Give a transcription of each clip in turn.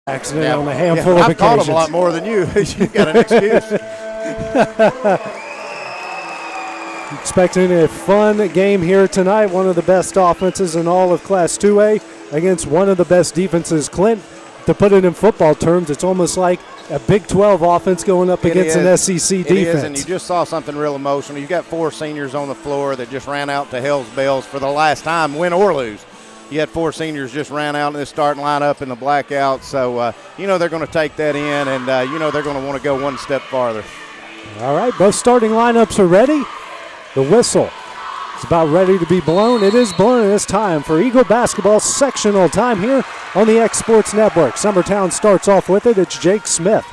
accident on a handful of occasions. I've caught him a lot more than you. You've got an excuse. Expecting a fun game here tonight. One of the best offenses in all of Class 2A against one of the best defenses. Clint, to put it in football terms, it's almost like a Big 12 offense going up against an SEC defense. It is, and you just saw something real emotional. You got four seniors on the floor that just ran out to hell's bells for the last time, win or lose. You had four seniors just ran out in the starting lineup in the blackout. So, they're going to take that in, and, they're going to want to go one step farther. All right, both starting lineups are ready. The whistle is about ready to be blown. It is blown, and it's time for Eagle basketball sectional time here on the X Sports Network. Summertown starts off with it. It's Jake Smith.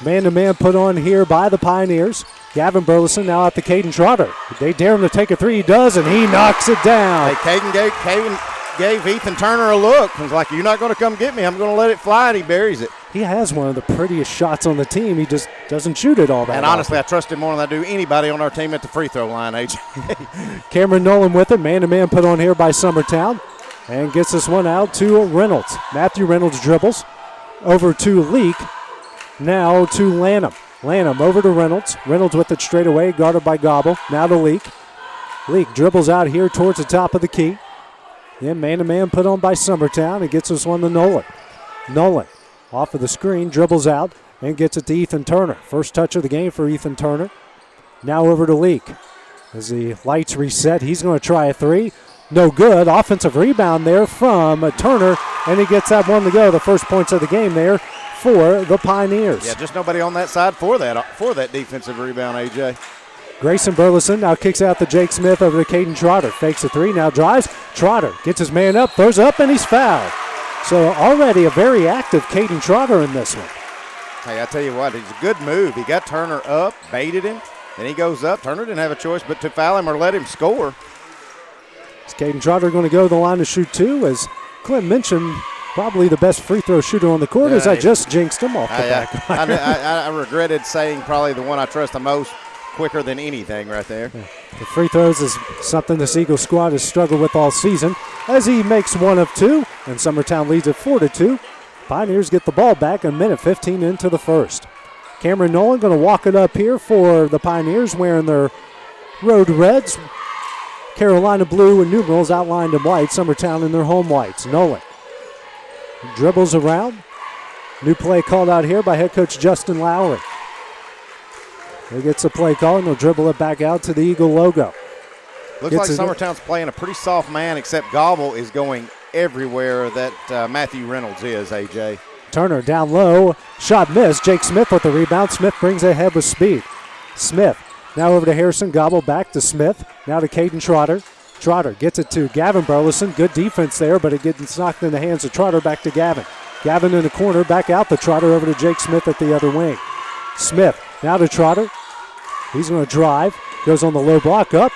Man-to-man put on here by the Pioneers. Gavin Burleson now at the Caden Trotter. They dare him to take a three. He does, and he knocks it down. Hey, Caden gave Ethan Turner a look. He was like, you're not going to come get me. I'm going to let it fly, and he buries it. He has one of the prettiest shots on the team. He just doesn't shoot it all that And honestly, often. I trust him more than I do anybody on our team at the free throw line, AJ. Cameron Nolan with it. Man-to-man put on here by Summertown. And gets this one out to Reynolds. Matthew Reynolds dribbles over to Leak. Now to Lanham. Lanham over to Reynolds. Reynolds with it straight away, guarded by Gobble. Now to Leak. Leak dribbles out here towards the top of the key. Then man-to-man put on by Summertown. He gets this one to Nolan. Nolan off of the screen, dribbles out, and gets it to Ethan Turner. First touch of the game for Ethan Turner. Now over to Leak. As the lights reset, he's going to try a three. No good. Offensive rebound there from Turner, and he gets that one to go. The first points of the game there for the Pioneers. Yeah, just nobody on that side for that defensive rebound, AJ. Grayson Burleson now kicks out to Jake Smith over to Caden Trotter. Fakes a three, now drives. Trotter gets his man up, throws up, and he's fouled. So already a very active Caden Trotter in this one. Hey, I tell you what, it's a good move. He got Turner up, baited him, then he goes up. Turner didn't have a choice but to foul him or let him score. Is Caden Trotter going to go to the line to shoot two? As Clint mentioned, probably the best free throw shooter on the court, as I just jinxed him off the back. I regretted saying probably the one I trust the most, quicker than anything right there. Yeah. The free throws is something this Eagle squad has struggled with all season, as he makes one of two, and Summertown leads at 4-2. Pioneers get the ball back a minute 15 into the first. Cameron Nolan going to walk it up here for the Pioneers, wearing their road reds. Carolina blue and numerals outlined in white. Summertown in their home whites. Nolan dribbles around. New play called out here by head coach Justin Lowry. He gets a play call, and they'll dribble it back out to the Eagle logo. Looks like Summertown's playing a pretty soft man, except Gobble is going everywhere that Matthew Reynolds is, AJ. Turner down low. Shot missed. Jake Smith with the rebound. Smith brings it ahead with speed. Smith now over to Harrison. Gobble back to Smith. Now to Caden Trotter. Trotter gets it to Gavin Burleson. Good defense there, but it gets knocked in the hands of Trotter. Back to Gavin. Gavin in the corner. Back out to Trotter over to Jake Smith at the other wing. Smith now to Trotter. He's going to drive. Goes on the low block up.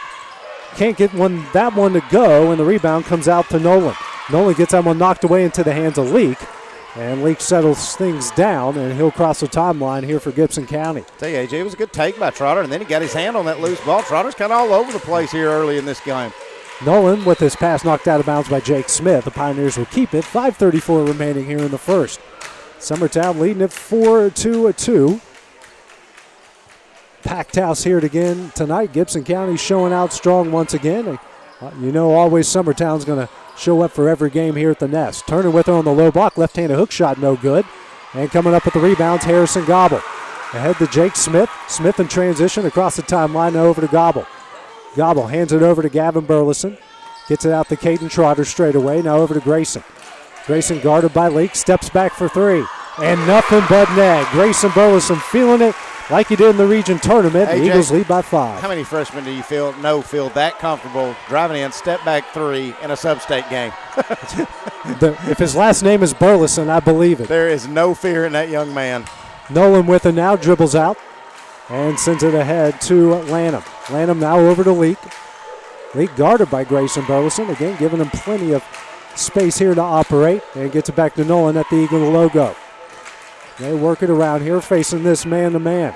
Can't get that one to go, and the rebound comes out to Nolan. Nolan gets that one knocked away into the hands of Leak. And Leak settles things down, and he'll cross the timeline here for Gibson County. Tell you, AJ, it was a good take by Trotter, and then he got his hand on that loose ball. Trotter's kind of all over the place here early in this game. Nolan with his pass knocked out of bounds by Jake Smith. The Pioneers will keep it. 5:34 remaining here in the first. Summertown leading it 4-2. Packed house here again tonight. Gibson County showing out strong once again. Always Summertown's going to show up for every game here at the Nest. Turner with her on the low block. Left-handed hook shot, no good. And coming up with the rebounds, Harrison Gobble. Ahead to Jake Smith. Smith in transition across the timeline over to Gobble. Gobble hands it over to Gavin Burleson. Gets it out to Caden Trotter straight away. Now over to Grayson. Grayson guarded by Leak. Steps back for three. And nothing but net. Grayson Burleson feeling it like he did in the region tournament. The Eagles lead by 5. How many freshmen do you feel that comfortable driving in, step back three in a sub-state game? If his last name is Burleson, I believe it. There is no fear in that young man. Nolan with it now, dribbles out and sends it ahead to Lanham. Lanham now over to Leak. Leak guarded by Grayson Burleson. Again, giving him plenty of space here to operate. And gets it back to Nolan at the Eagle logo. They work it around here, facing this man-to-man.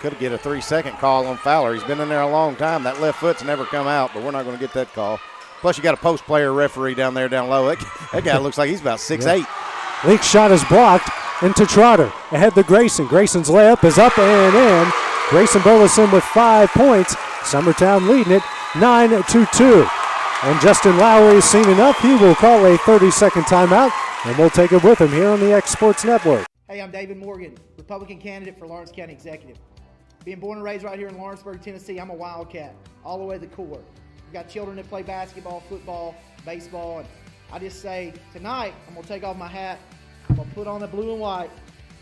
Could get a 3-second call on Fowler. He's been in there a long time. That left foot's never come out, but we're not going to get that call. Plus, you got a post player referee down low. That guy looks like he's about 6'8". Leak's shot is blocked into Trotter. Ahead to Grayson. Grayson's layup is up and in. Grayson Burleson with 5 points. Summertown leading it 9-2. And Justin Lowry has seen enough. He will call a 30-second timeout, and we'll take it with him here on the X Sports Network. Hey, I'm David Morgan, Republican candidate for Lawrence County Executive. Being born and raised right here in Lawrenceburg, Tennessee, I'm a Wildcat, all the way to the core. We've got children that play basketball, football, baseball, and I just say, tonight, I'm going to take off my hat, I'm going to put on the blue and white,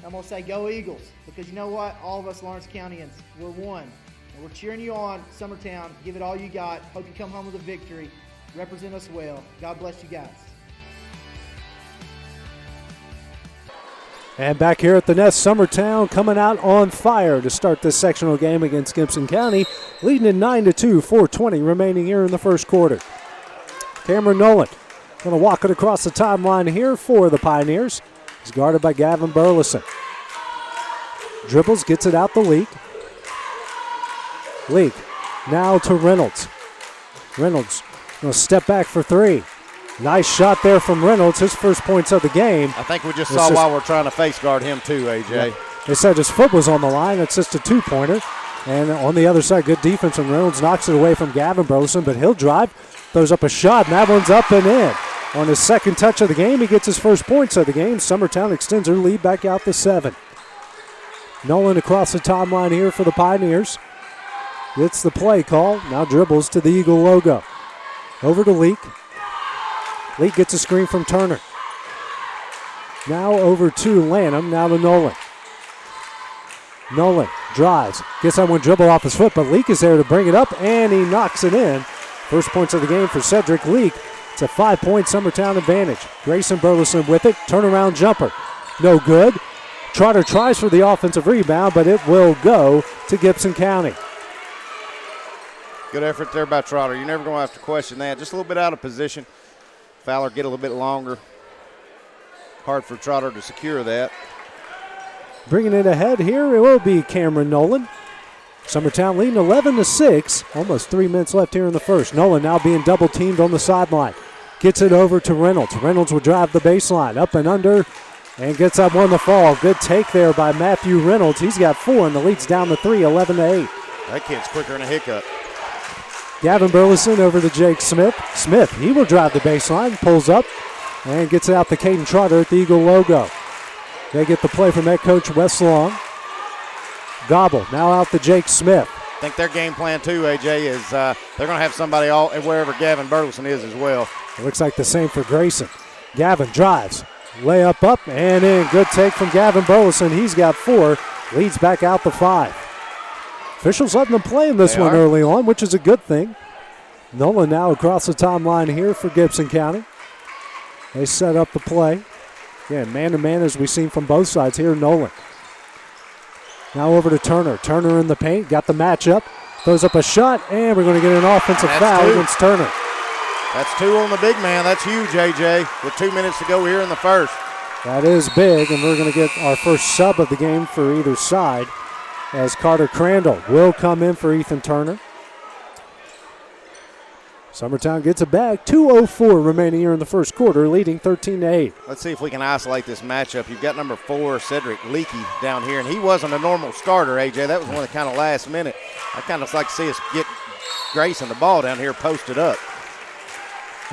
I'm going to say, go Eagles, because you know what? All of us Lawrence Countyans, we're one. And we're cheering you on, Summertown. Give it all you got. Hope you come home with a victory. Represent us well. God bless you guys. And back here at the Nest, Summertown coming out on fire to start this sectional game against Gibson County, leading it 9-2, 4:20 remaining here in the first quarter. Cameron Nolan going to walk it across the timeline here for the Pioneers. He's guarded by Gavin Burleson. Dribbles, gets it out the Leak. Leak now to Reynolds. Reynolds going to step back for three. Nice shot there from Reynolds, his first points of the game. I think we just saw why we're trying to face guard him too, AJ. Yeah. They said his foot was on the line. It's just a two-pointer. And on the other side, good defense, and Reynolds knocks it away from Gavin Burleson, but he'll drive, throws up a shot, and that one's up and in. On his second touch of the game, he gets his first points of the game. Summertown extends their lead back out to 7. Nolan across the timeline here for the Pioneers. Gets the play call, now dribbles to the Eagle logo. Over to Leak. Leak gets a screen from Turner. Now over to Lanham, now to Nolan. Nolan drives, gets that one dribble off his foot, but Leak is there to bring it up, and he knocks it in. First points of the game for Cedric Leak. It's a 5-point Summertown advantage. Grayson Burleson with it, turnaround jumper. No good. Trotter tries for the offensive rebound, but it will go to Gibson County. Good effort there by Trotter. You're never going to have to question that. Just a little bit out of position. Fowler get a little bit longer. Hard for Trotter to secure that. Bringing it ahead here, it will be Cameron Nolan. Summertown leading 11-6. Almost 3 minutes left here in the first. Nolan now being double teamed on the sideline. Gets it over to Reynolds. Reynolds will drive the baseline up and under and gets that one to fall. Good take there by Matthew Reynolds. He's got 4 and the lead's down to 3, 11-8. That kid's quicker than a hiccup. Gavin Burleson over to Jake Smith. Smith, he will drive the baseline, pulls up, and gets it out to Caden Trotter at the Eagle logo. They get the play from head coach Wes Long. Gobble, now out to Jake Smith. I think their game plan too, AJ, is they're going to have somebody all wherever Gavin Burleson is as well. It looks like the same for Grayson. Gavin drives, layup up and in. Good take from Gavin Burleson. He's got 4, leads back out to 5. Officials letting them play in this one early on, which is a good thing. Nolan now across the timeline here for Gibson County. They set up the play. Again, man-to-man as we've seen from both sides here, Nolan. Now over to Turner. Turner in the paint, got the matchup. Throws up a shot, and we're going to get an offensive foul against Turner. That's 2 on the big man. That's huge, AJ, with 2 minutes to go here in the first. That is big, and we're going to get our first sub of the game for either side, as Carter Crandall will come in for Ethan Turner. Summertown gets it back. 2:04 remaining here in the first quarter, leading 13-8. Let's see if we can isolate this matchup. You've got number 4, Cedric Leakey, down here, and he wasn't a normal starter, AJ. That was one of the kind of last minute. I kind of like to see us get Grayson the ball down here posted up.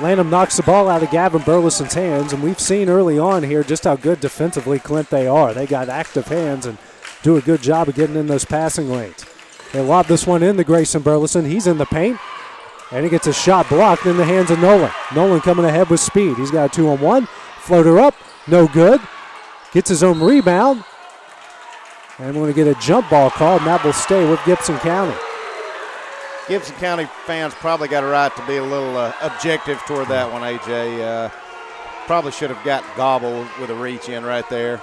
Lanham knocks the ball out of Gavin Burleson's hands, and we've seen early on here just how good defensively Clint they are. They got active hands and do a good job of getting in those passing lanes. They lob this one in to Grayson Burleson. He's in the paint, and he gets a shot blocked in the hands of Nolan. Nolan coming ahead with speed. He's got a 2-on-1. Floater up, no good. Gets his own rebound, and we're going to get a jump ball called, and that will stay with Gibson County. Gibson County fans probably got a right to be a little objective toward that one, AJ. Probably should have got gobbled with a reach in right there.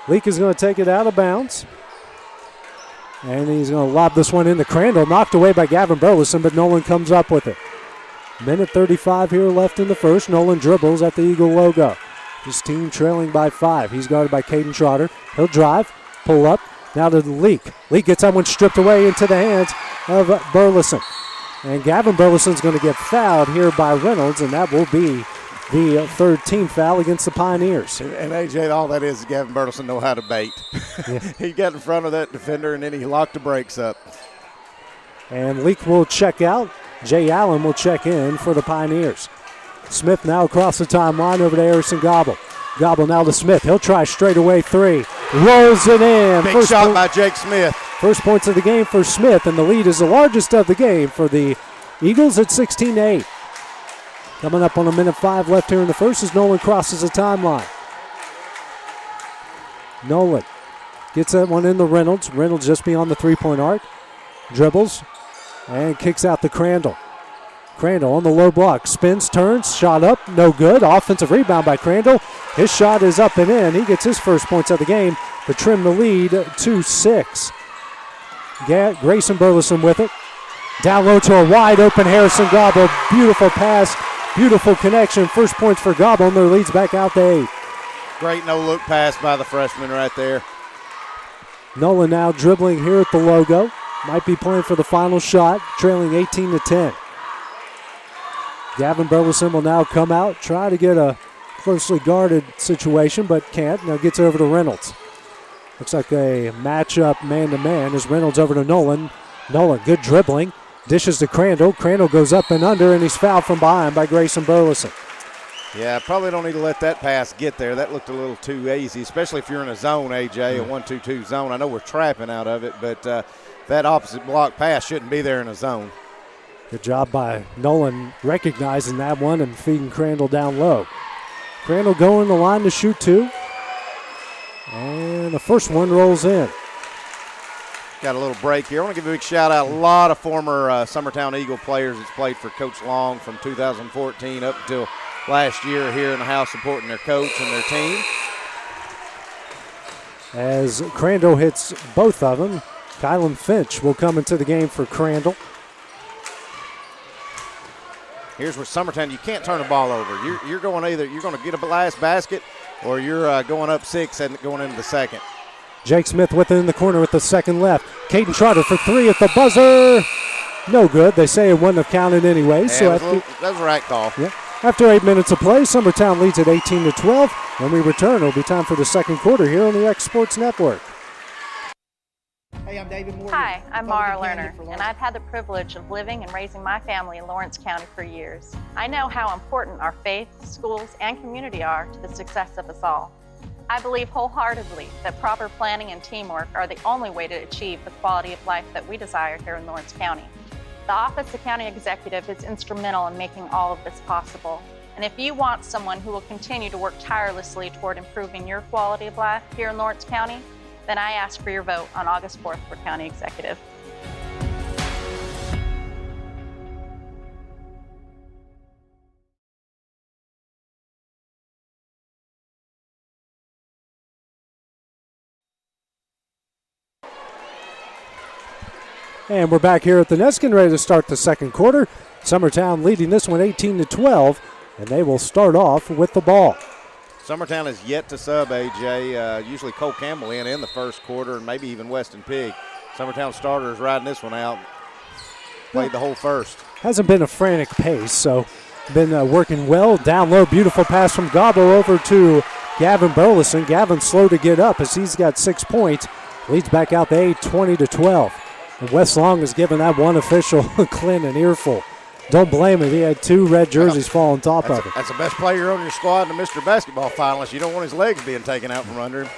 Leak is going to take it out of bounds. And he's going to lob this one into Crandall. Knocked away by Gavin Burleson, but Nolan comes up with it. Minute 35 here left in the first. Nolan dribbles at the Eagle logo. His team trailing by 5. He's guarded by Caden Trotter. He'll drive, pull up. Now to the Leak. Leak gets that one stripped away into the hands of Burleson. And Gavin Burleson's going to get fouled here by Reynolds, and that will be the third team foul against the Pioneers. And AJ, all that is Gavin Burleson know how to bait. Yeah. He got in front of that defender and then he locked the brakes up. And Leak will check out. Jay Allen will check in for the Pioneers. Smith now across the timeline over to Harrison Gobble. Gobble now to Smith. He'll try straight away three. Rolls it in. Big shot by Jake Smith. First points of the game for Smith, and the lead is the largest of the game for the Eagles at 16-8. Coming up on 1:05 left here in the first as Nolan crosses the timeline. Nolan gets that one into Reynolds. Reynolds just beyond the three-point arc. Dribbles and kicks out to Crandall. Crandall on the low block. Spins, turns, shot up, no good. Offensive rebound by Crandall. His shot is up and in. He gets his first points of the game to trim the lead to 6. Grayson Burleson with it. Down low to a wide open Harrison Gobble. Beautiful pass, beautiful connection. First points for Gobble, and their lead's back out to 8. Great no-look pass by the freshman right there. Nolan now dribbling here at the logo. Might be playing for the final shot, trailing 18-10. Gavin Burleson will now come out, try to get a closely guarded situation, but can't. Now gets over to Reynolds. Looks like a matchup man-to-man as Reynolds over to Nolan. Nolan, good dribbling. Dishes to Crandall. Crandall goes up and under, and he's fouled from behind by Grayson Burleson. Yeah, probably don't need to let that pass get there. That looked a little too easy, especially if you're in a zone, AJ, a 1-2-2 zone. I know we're trapping out of it, but that opposite block pass shouldn't be there in a zone. Good job by Nolan recognizing that one and feeding Crandall down low. Crandall going the line to shoot 2. And the first one rolls in. Got a little break here. I want to give a big shout out. A lot of former Summertown Eagle players that's played for Coach Long from 2014 up until last year here in the house supporting their coach and their team. As Crandall hits both of them, Kylan Finch will come into the game for Crandall. Here's where Summertown, you can't turn the ball over. You're going you're going to get a last basket or you're going up 6 and going into the second. Jake Smith with it in the corner with the second left. Caden Trotter for 3 at the buzzer. No good. They say it wouldn't have counted anyway. Yeah, so that was a right call. Yeah. After 8 minutes of play, Summertown leads at 18-12. When we return, it'll be time for the second quarter here on the X Sports Network. Hey, I'm David Morgan. Hi, I'm Mara Lerner, Republican and I've had the privilege of living and raising my family in Lawrence County for years. I know how important our faith, schools, and community are to the success of us all. I believe wholeheartedly that proper planning and teamwork are the only way to achieve the quality of life that we desire here in Lawrence County. The Office of County Executive is instrumental in making all of this possible. And if you want someone who will continue to work tirelessly toward improving your quality of life here in Lawrence County, then I ask for your vote on August 4th for County Executive. And we're back here at the Neskin, ready to start the second quarter. Summertown leading this one 18-12, and they will start off with the ball. Summertown is yet to sub, AJ. Usually Cole Campbell in the first quarter, and maybe even Weston Pigg. Summertown starters riding this one out. Played the whole first. Hasn't been a frantic pace, so been working well. Down low, beautiful pass from Gobble over to Gavin Burleson. Gavin slow to get up as he's got 6 points. Leads back out the 8, 20-12. And Wes Long has given that one official, Clint, an earful. Don't blame him. He had 2 red jerseys fall on top of it. That's the best player on your squad in the Mr. Basketball finalist. You don't want his legs being taken out from under him.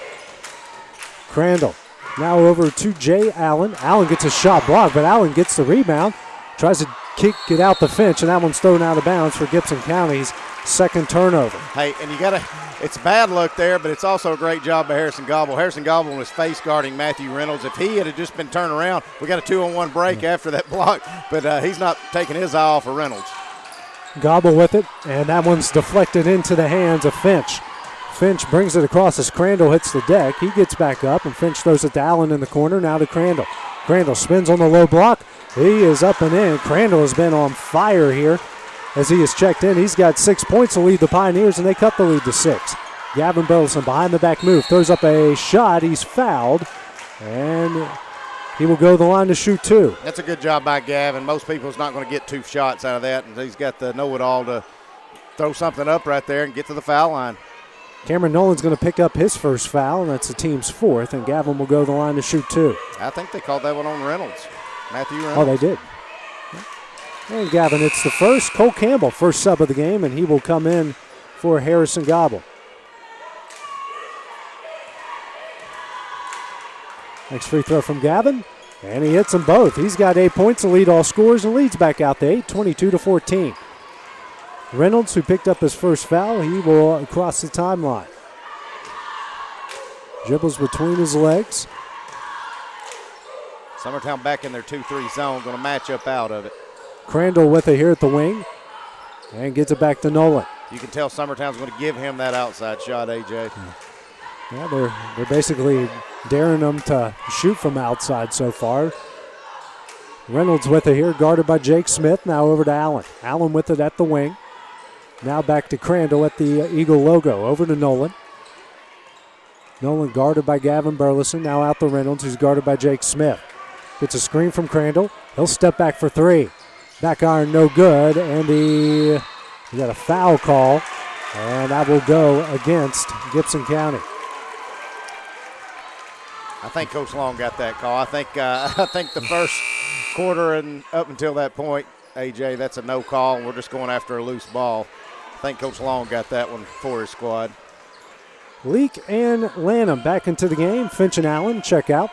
Crandall now over to Jay Allen. Allen gets a shot blocked, but Allen gets the rebound. Tries to kick it out the Finch, and that one's thrown out of bounds for Gibson County's second turnover. Hey, and you got to, it's bad luck there, but it's also a great job by Harrison Gobble. Harrison Gobble was face guarding Matthew Reynolds. If he had just been turned around, we got a 2-on-1 break after that block, but he's not taking his eye off of Reynolds. Gobble with it, and that one's deflected into the hands of Finch. Finch brings it across as Crandall hits the deck. He gets back up, and Finch throws it to Allen in the corner, now to Crandall. Crandall spins on the low block. He is up and in. Crandall has been on fire here as he is checked in. He's got 6 points to lead the Pioneers, and they cut the lead to 6. Gavin Burleson behind the back move, throws up a shot. He's fouled, and he will go to the line to shoot 2. That's a good job by Gavin. Most people's not going to get 2 shots out of that, and he's got the know-it-all to throw something up right there and get to the foul line. Cameron Nolan's going to pick up his first foul, and that's the team's fourth, and Gavin will go to the line to shoot 2. I think they called that one on Reynolds. Matthew Reynolds. Oh, they did. And Gavin hits the first. Cole Campbell, first sub of the game, and he will come in for Harrison Gobble. Next free throw from Gavin, and he hits them both. He's got 8 points to lead all scorers and leads back out to 8, 22-14. Reynolds, who picked up his first foul, he will cross the timeline. Dribbles between his legs. Summertown back in their 2-3 zone, going to match up out of it. Crandall with it here at the wing, and gets it back to Nolan. You can tell Summertown's going to give him that outside shot, AJ. Yeah, they're basically daring them to shoot from outside so far. Reynolds with it here, guarded by Jake Smith. Now over to Allen. Allen with it at the wing. Now back to Crandall at the Eagle logo. Over to Nolan. Nolan guarded by Gavin Burleson. Now out to Reynolds, who's guarded by Jake Smith. Gets a screen from Crandall. He'll step back for 3. Back iron, no good. And he got a foul call. And that will go against Gibson County. I think Coach Long got that call. I think the first quarter and up until that point, AJ, that's a no call. We're just going after a loose ball. I think Coach Long got that one for his squad. Leak and Lanham back into the game. Finch and Allen check out.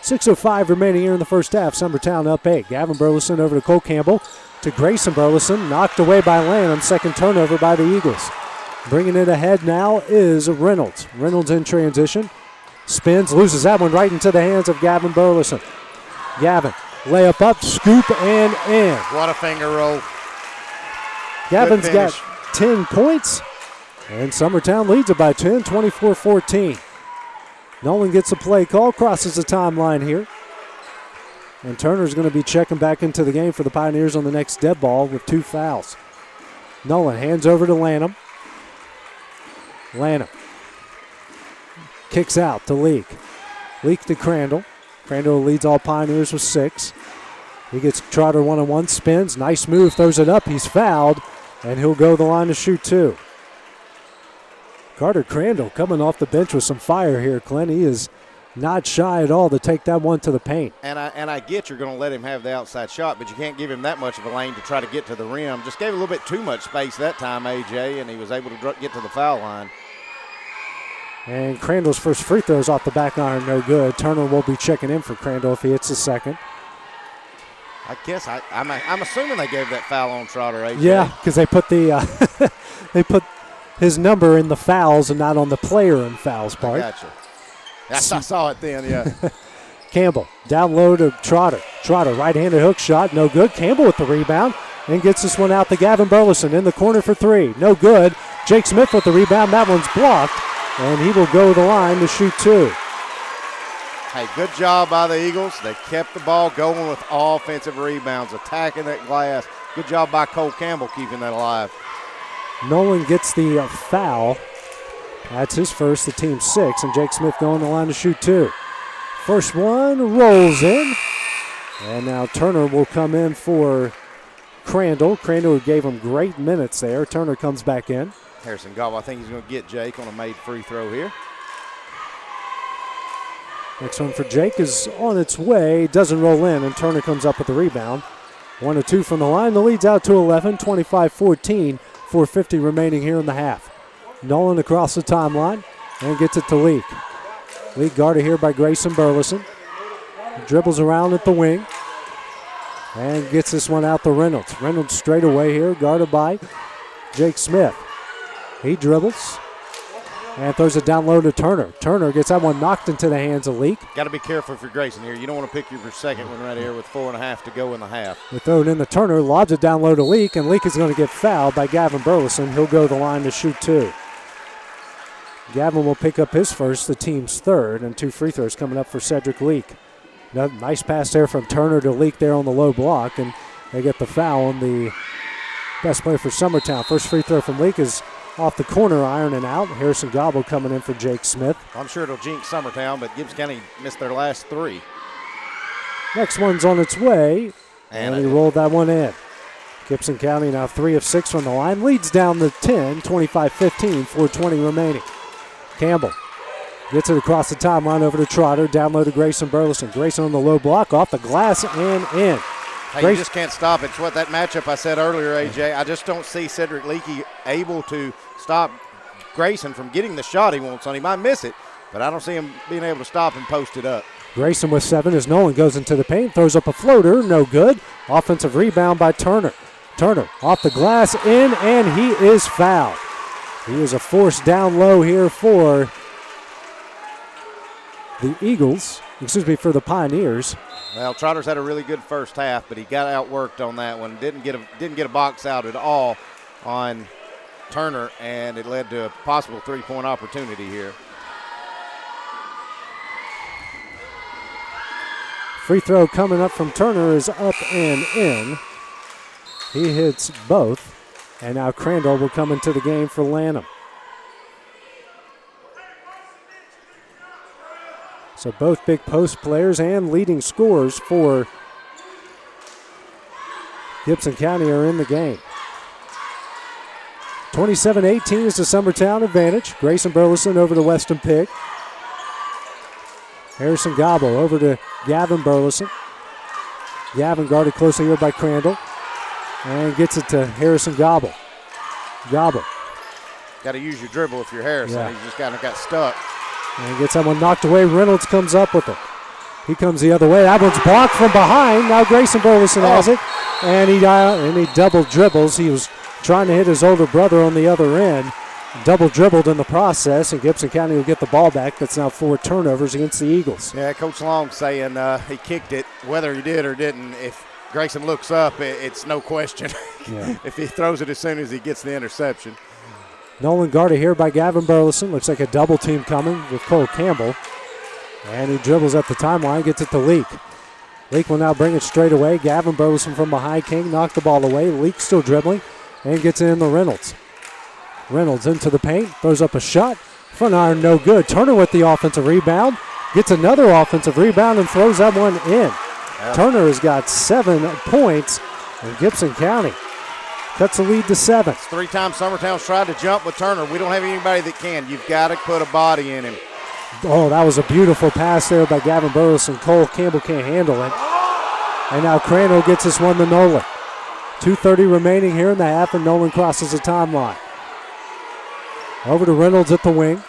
6:05 remaining here in the first half. Summertown up 8. Gavin Burleson over to Cole Campbell to Grayson Burleson. Knocked away by Lanham. Second turnover by the Eagles. Bringing it ahead now is Reynolds. Reynolds in transition. Spins, loses that one right into the hands of Gavin Burleson. Gavin, layup up, scoop, and in. What a finger roll. Gavin's got 10 points, and Summertown leads it by 10, 24-14. Nolan gets a play call, crosses the timeline here. And Turner's going to be checking back into the game for the Pioneers on the next dead ball with 2 fouls. Nolan hands over to Lanham. Lanham kicks out to Leak. Leak to Crandall. Crandall leads all Pioneers with 6. He gets Trotter one-on-one, spins, nice move, throws it up. He's fouled, and he'll go to the line to shoot 2. Carter Crandall coming off the bench with some fire here, Clint. He is not shy at all to take that one to the paint. And I get you're going to let him have the outside shot, but you can't give him that much of a lane to try to get to the rim. Just gave a little bit too much space that time, AJ, and he was able to get to the foul line. And Crandall's first free throw is off the back iron, no good. Turner will be checking in for Crandall if he hits the second. I guess I'm assuming they gave that foul on Trotter, AJ. Yeah, because they put the they put his number in the fouls and not on the player in fouls part. Gotcha. I saw it then, yeah. Campbell down low to Trotter. Trotter right-handed hook shot, no good. Campbell with the rebound and gets this one out to Gavin Burleson in the corner for 3. No good. Jake Smith with the rebound. That one's blocked, and he will go to the line to shoot 2. Hey, good job by the Eagles. They kept the ball going with offensive rebounds, attacking that glass. Good job by Cole Campbell keeping that alive. Nolan gets the foul. That's his first, the team's 6, and Jake Smith going to the line to shoot 2. First one rolls in, and now Turner will come in for Crandall. Crandall gave him great minutes there. Turner comes back in. Harrison Gobble, I think he's going to get Jake on a made free throw here. Next one for Jake is on its way. Doesn't roll in, and Turner comes up with the rebound. 1 of 2 from the line. The lead's out to 11, 25-14, 4:50 remaining here in the half. Nolan across the timeline and gets it to Leak. Leak guarded here by Grayson Burleson. Dribbles around at the wing and gets this one out to Reynolds. Reynolds straight away here, guarded by Jake Smith. He dribbles and throws it down low to Turner. Turner gets that one knocked into the hands of Leak. Got to be careful if you're Grayson here. You don't want to pick your second one right here with 4.5 to go in the half. They throw it in the Turner, lobs it down low to Leak, and Leak is going to get fouled by Gavin Burleson. He'll go to the line to shoot 2. Gavin will pick up his first, the team's 3rd, and 2 free throws coming up for Cedric Leak. Nice pass there from Turner to Leak there on the low block, and they get the foul on the best player for Summertown. First free throw from Leak is off the corner, ironing out. Harrison Gobble coming in for Jake Smith. I'm sure it'll jinx Summertown, but Gibbs County missed their last 3. Next one's on its way, and he rolled that one in. Gibson County now 3 of 6 from the line. Leads down to 10, 25-15, 4:20 remaining. Campbell gets it across the timeline over to Trotter. Down low to Grayson Burleson. Grayson on the low block, off the glass and in. Hey, you just can't stop it. It's what that matchup I said earlier, AJ. I just don't see Cedric Leakey able to stop Grayson from getting the shot he wants on him. He might miss it, but I don't see him being able to stop and post it up. Grayson with 7 as Nolan goes into the paint, throws up a floater, no good. Offensive rebound by Turner. Turner off the glass, in, and he is fouled. He is a force down low here for the Eagles, for the Pioneers. Well, Trotter's had a really good first half, but he got outworked on that one. Didn't get a box out at all on Turner, and it led to a possible three-point opportunity here. Free throw coming up from Turner is up and in. He hits both, and now Crandall will come into the game for Lanham. So both big post players and leading scorers for Gibson County are in the game. 27-18 is the Summertown advantage. Grayson Burleson over to Weston Pigg. Harrison Gobble over to Gavin Burleson. Gavin guarded closely here by Crandall. And gets it to Harrison Gobble. Gobble. Got to use your dribble if you're Harrison. Yeah. He just kind of got stuck. And gets that one knocked away. Reynolds comes up with it. He comes the other way. That one's blocked from behind. Now Grayson Burleson has it. And he double dribbles. He was trying to hit his older brother on the other end. Double dribbled in the process, and Gibson County will get the ball back. That's now 4 turnovers against the Eagles. Yeah, Coach Long saying he kicked it, whether he did or didn't. If Grayson looks up, it's no question. Yeah. If he throws it as soon as he gets the interception. Nolan guarded here by Gavin Burleson. Looks like a double team coming with Cole Campbell. And he dribbles up the timeline, gets it to Leak. Leak will now bring it straight away. Gavin Burleson from behind King knocked the ball away. Leak still dribbling and gets it in the Reynolds. Reynolds into the paint, throws up a shot. Front iron, no good. Turner with the offensive rebound. Gets another offensive rebound and throws that one in. Yep. Turner has got 7 points, and Gibson County cuts the lead to 7. It's 3 times Summertown's tried to jump with Turner. We don't have anybody that can. You've got to put a body in him. Oh, that was a beautiful pass there by Gavin Burleson. Cole Campbell can't handle it. And now Crandall gets this one to Nolan. 2:30 remaining here in the half, and Nolan crosses the timeline. Over to Reynolds at the wing.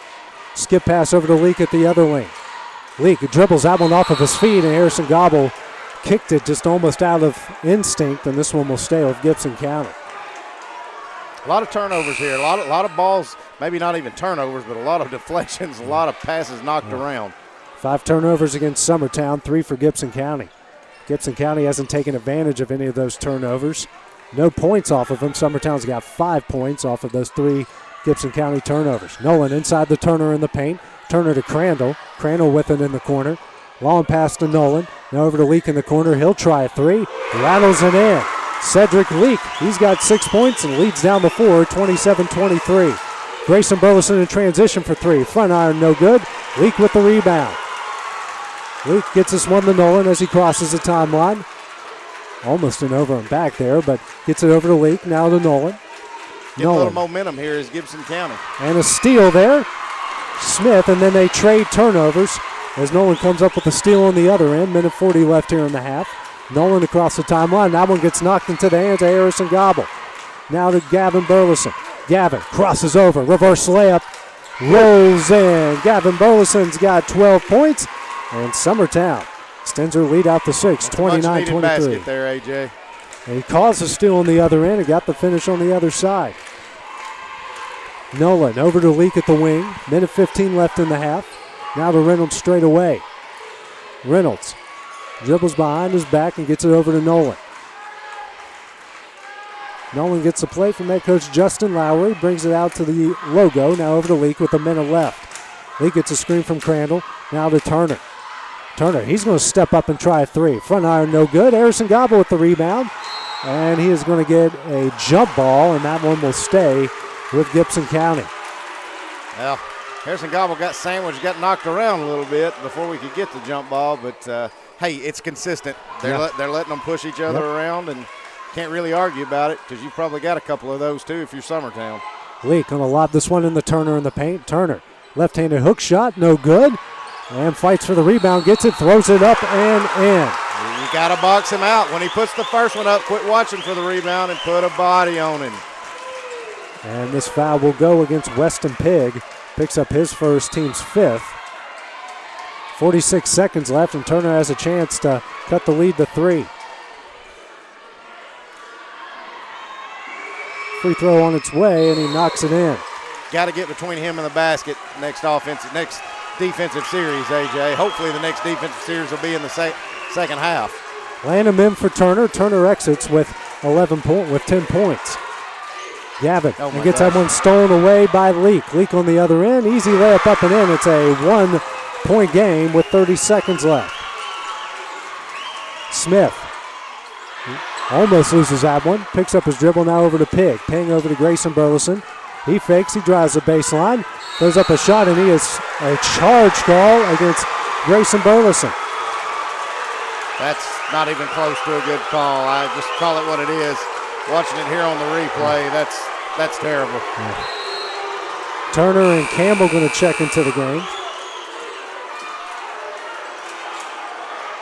Skip pass over to Leak at the other wing. Leak dribbles that one off of his feet, and Harrison Gobble kicked it just almost out of instinct, and this one will stay with Gibson County. A lot of turnovers here. A lot of balls, maybe not even turnovers, but a lot of deflections, a lot of passes knocked around. 5 turnovers against Summertown, 3 for Gibson County. Gibson County hasn't taken advantage of any of those turnovers. No points off of them. Summertown's got 5 points off of those 3 Gibson County turnovers. Nolan inside the Turner in the paint. Turner to Crandall. Crandall with it in the corner. Long pass to Nolan. Now over to Leak in the corner. He'll try a 3. Rattles it in. Cedric Leak, he's got 6 points and leads down to 4, 27-23. Grayson Burleson in transition for 3. Front iron, no good. Leak with the rebound. Leak gets this one to Nolan as he crosses the timeline. Almost an over and back there, but gets it over to Leak. Now to Nolan. Getting a little momentum here is Gibson County. And a steal there. Smith, and then they trade turnovers as Nolan comes up with a steal on the other end. Minute 40 left here in the half. Nolan across the timeline. That one gets knocked into the hands of Harrison Gobble. Now to Gavin Burleson. Gavin crosses over. Reverse layup. Rolls in. Gavin Burleson's got 12 points. And Summertown extends her lead out to 6, 29-23. Basket there, AJ. And he caused a steal on the other end and got the finish on the other side. Nolan over to Leak at the wing. Minute 15 left in the half. Now to Reynolds straight away. Reynolds dribbles behind his back and gets it over to Nolan. Nolan gets the play from head coach Justin Lowry. Brings it out to the logo. Now over to Leak with a minute left. Leak gets a screen from Crandall. Now to Turner. Turner, he's going to step up and try a 3. Front iron, no good. Harrison Gobble with the rebound. And he is going to get a jump ball, and that one will stay with Gibson County. Well, Harrison Gobble got sandwiched, got knocked around a little bit before we could get the jump ball, but hey, it's consistent. They're letting them push each other around and can't really argue about it because you've probably got a couple of those too if you're Summertown. Leak going to lob this one in the Turner in the paint. Turner, left-handed hook shot, no good. And fights for the rebound, gets it, throws it up and in. You got to box him out. When he puts the first one up, quit watching for the rebound and put a body on him. And this foul will go against Weston Pigg. Picks up his first, team's fifth. 46 seconds left, and Turner has a chance to cut the lead to 3. Free throw on its way, and he knocks it in. Got to get between him and the basket next defensive series, AJ. Hopefully the next defensive series will be in the second half. Lanham in for Turner. Turner exits with 10 points. Gavin and gets that one stolen away by Leak. Leak on the other end. Easy layup up and in. It's a 1-point game with 30 seconds left. Smith almost loses that one. Picks up his dribble now over to Pig. Ping over to Grayson Burleson. He fakes. He drives the baseline. Throws up a shot, and he is a charge call against Grayson Burleson. That's not even close to a good call. I just call it what it is. Watching it here on the replay, that's terrible. Yeah. Turner and Campbell going to check into the game.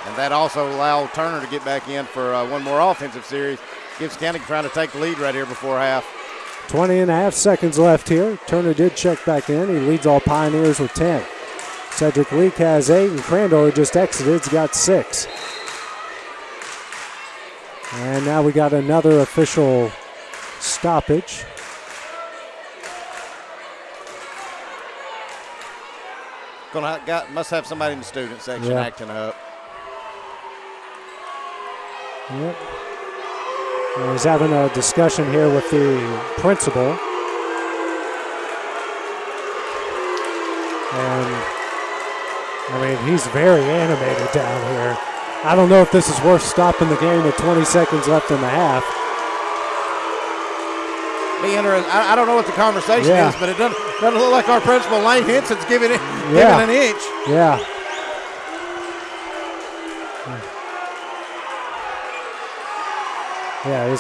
And that also allowed Turner to get back in for one more offensive series. Gibson County trying to take the lead right here before half. 20 and a half seconds left here. Turner did check back in. He leads all Pioneers with 10. Cedric Leak has 8, and Crandall just exited. He's got 6. And now we got another official stoppage. Must have somebody in the student section acting up. Yep. And he's having a discussion here with the principal. And, I mean, he's very animated down here. I don't know if this is worth stopping the game with 20 seconds left in the half. I don't know what the conversation is, but it doesn't look like our principal, Lane Henson's giving an inch. Yeah. Yeah,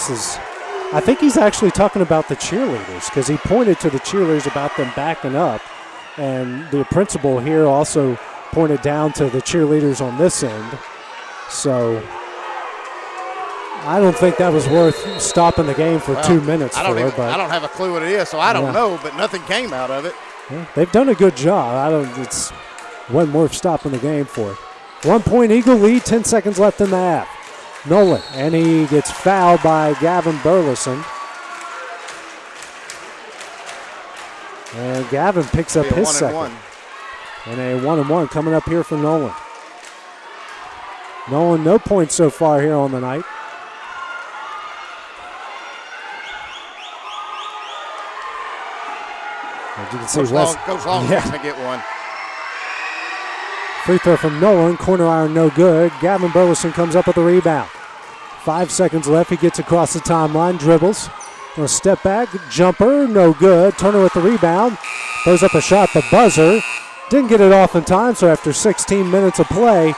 I think he's actually talking about the cheerleaders because he pointed to the cheerleaders about them backing up. And the principal here also pointed down to the cheerleaders on this end. So I don't think that was worth stopping the game for 2 minutes. I don't have a clue what it is, so I don't know, but nothing came out of it. Yeah, they've done a good job. It's wasn't worth stopping the game for. 1 point Eagle lead, 10 seconds left in the half. Nolan, and he gets fouled by Gavin Burleson. And Gavin picks up his second. And a 1-and-1 coming up here for Nolan. Nolan, no points so far here on the night. As you can see, Coach Long's going to get one. Free throw from Nolan, corner iron no good. Gavin Burleson comes up with the rebound. 5 seconds left, he gets across the timeline, dribbles. Gonna step back, jumper, no good. Turner with the rebound, throws up a shot, the buzzer. Didn't get it off in time, so after 16 minutes of play,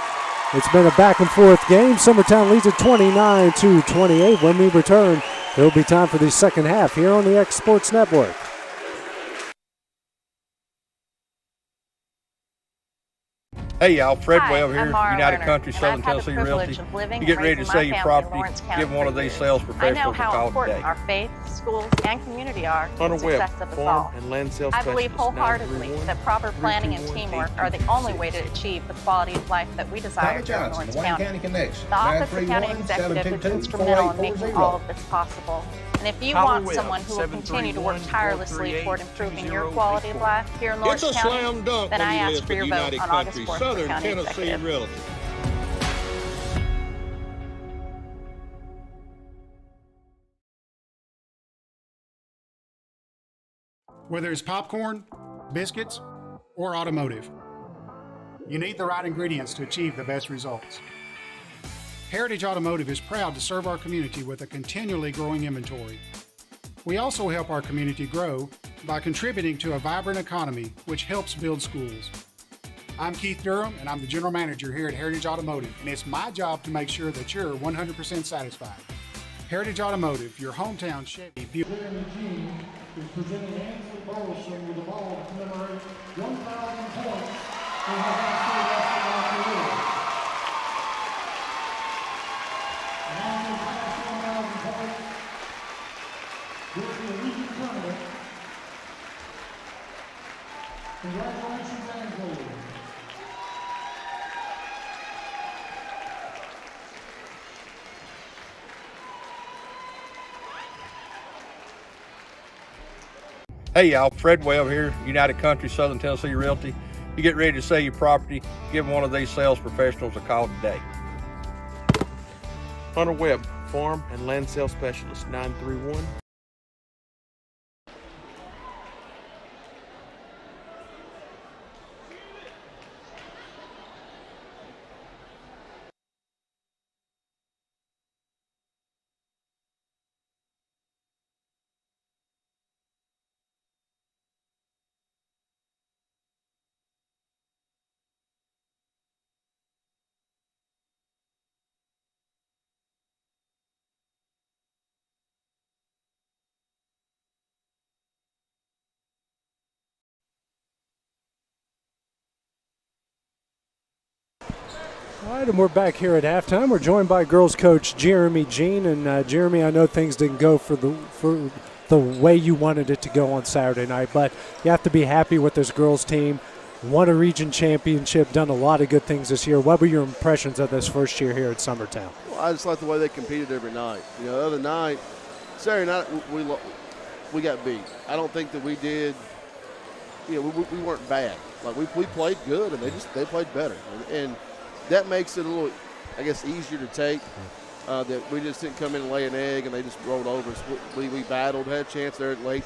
it's been a back and forth game. Summertown leads at 29-28. When we return, it'll be time for the second half here on the X Sports Network. Hey y'all, Fred Hi, Webb here, I'm Mara United Lerner, Country and Southern I've had the Tennessee Realty. privilege of living You get and ready to raising sell my your family in property, Lawrence County give one for of these years. sales I know professionals a how call important today. our faith, schools, and community are to Hunter the Webb, success of us farm all. and land sales I believe specialist, wholeheartedly that proper planning and teamwork are the only way to achieve the quality of life that we desire here in Lawrence County. The Office of County Executive is instrumental in making all of this possible. And if you want someone who will continue to work tirelessly toward improving your quality of life here in Lawrence County, then I ask for your vote on August 4th for County Executive. Whether it's popcorn, biscuits, or automotive, you need the right ingredients to achieve the best results. Heritage Automotive is proud to serve our community with a continually growing inventory. We also help our community grow by contributing to a vibrant economy, which helps build schools. I'm Keith Durham, and I'm the General Manager here at Heritage Automotive, and it's my job to make sure that you're 100% satisfied. Heritage Automotive, your hometown Chevy. Is presenting Ansley Burleson with the ball to commemorate 1,000 points in the varsity basketball career. And his last 1,000 points with the Elite Tournament. Congratulations, Ansley. Hey y'all, Fred Webb here, United Country Southern Tennessee Realty. You get ready to sell your property, give one of these sales professionals a call today. Hunter Webb, Farm and Land Sales Specialist, 931. All right, and we're back here at halftime. We're joined by girls coach Jeremy Jean. And Jeremy, I know things didn't go for the way you wanted it to go on Saturday night, but you have to be happy with this girls team. Won a region championship, done a lot of good things this year. What were your impressions of this first year here at Summertown? Well, I just like the way they competed every night. You know, the other night, Saturday night, we got beat. I don't think that we did. You know, we weren't bad. Like we played good, and they played better, and that makes it a little, I guess, easier to take. That we just didn't come in and lay an egg and they just rolled over us. We battled, had a chance there late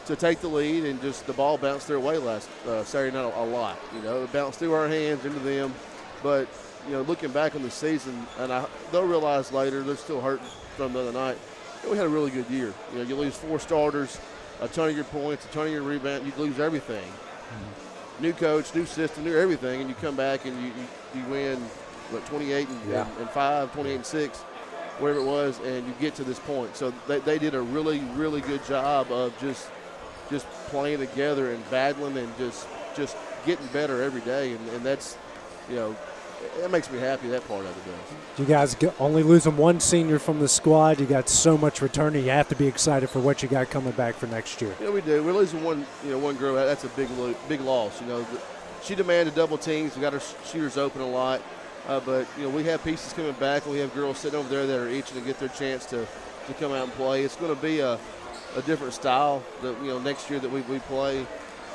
to take the lead, and just the ball bounced their way last Saturday night a lot. You know, it bounced through our hands into them. But, you know, looking back on the season, and they'll realize later they're still hurting from the other night. We had a really good year. You know, you lose 4 starters, a ton of your points, a ton of your rebounds, you lose everything. Mm-hmm. New coach, new system, new everything, and you come back and you win, what, 28 and 5, 28 and 6, whatever it was, and you get to this point. So they did a really, really good job of just playing together and battling and just getting better every day, and that's, you know, that makes me happy, that part of it does. You guys only losing one senior from the squad. You got so much returning. You have to be excited for what you got coming back for next year. Yeah, we do. We're losing one girl. That's a big loss. You know, she demanded double teams. We got her shooters open a lot, but you know, we have pieces coming back, and we have girls sitting over there that are itching to get their chance to come out and play. It's going to be a different style that, you know, next year that we play.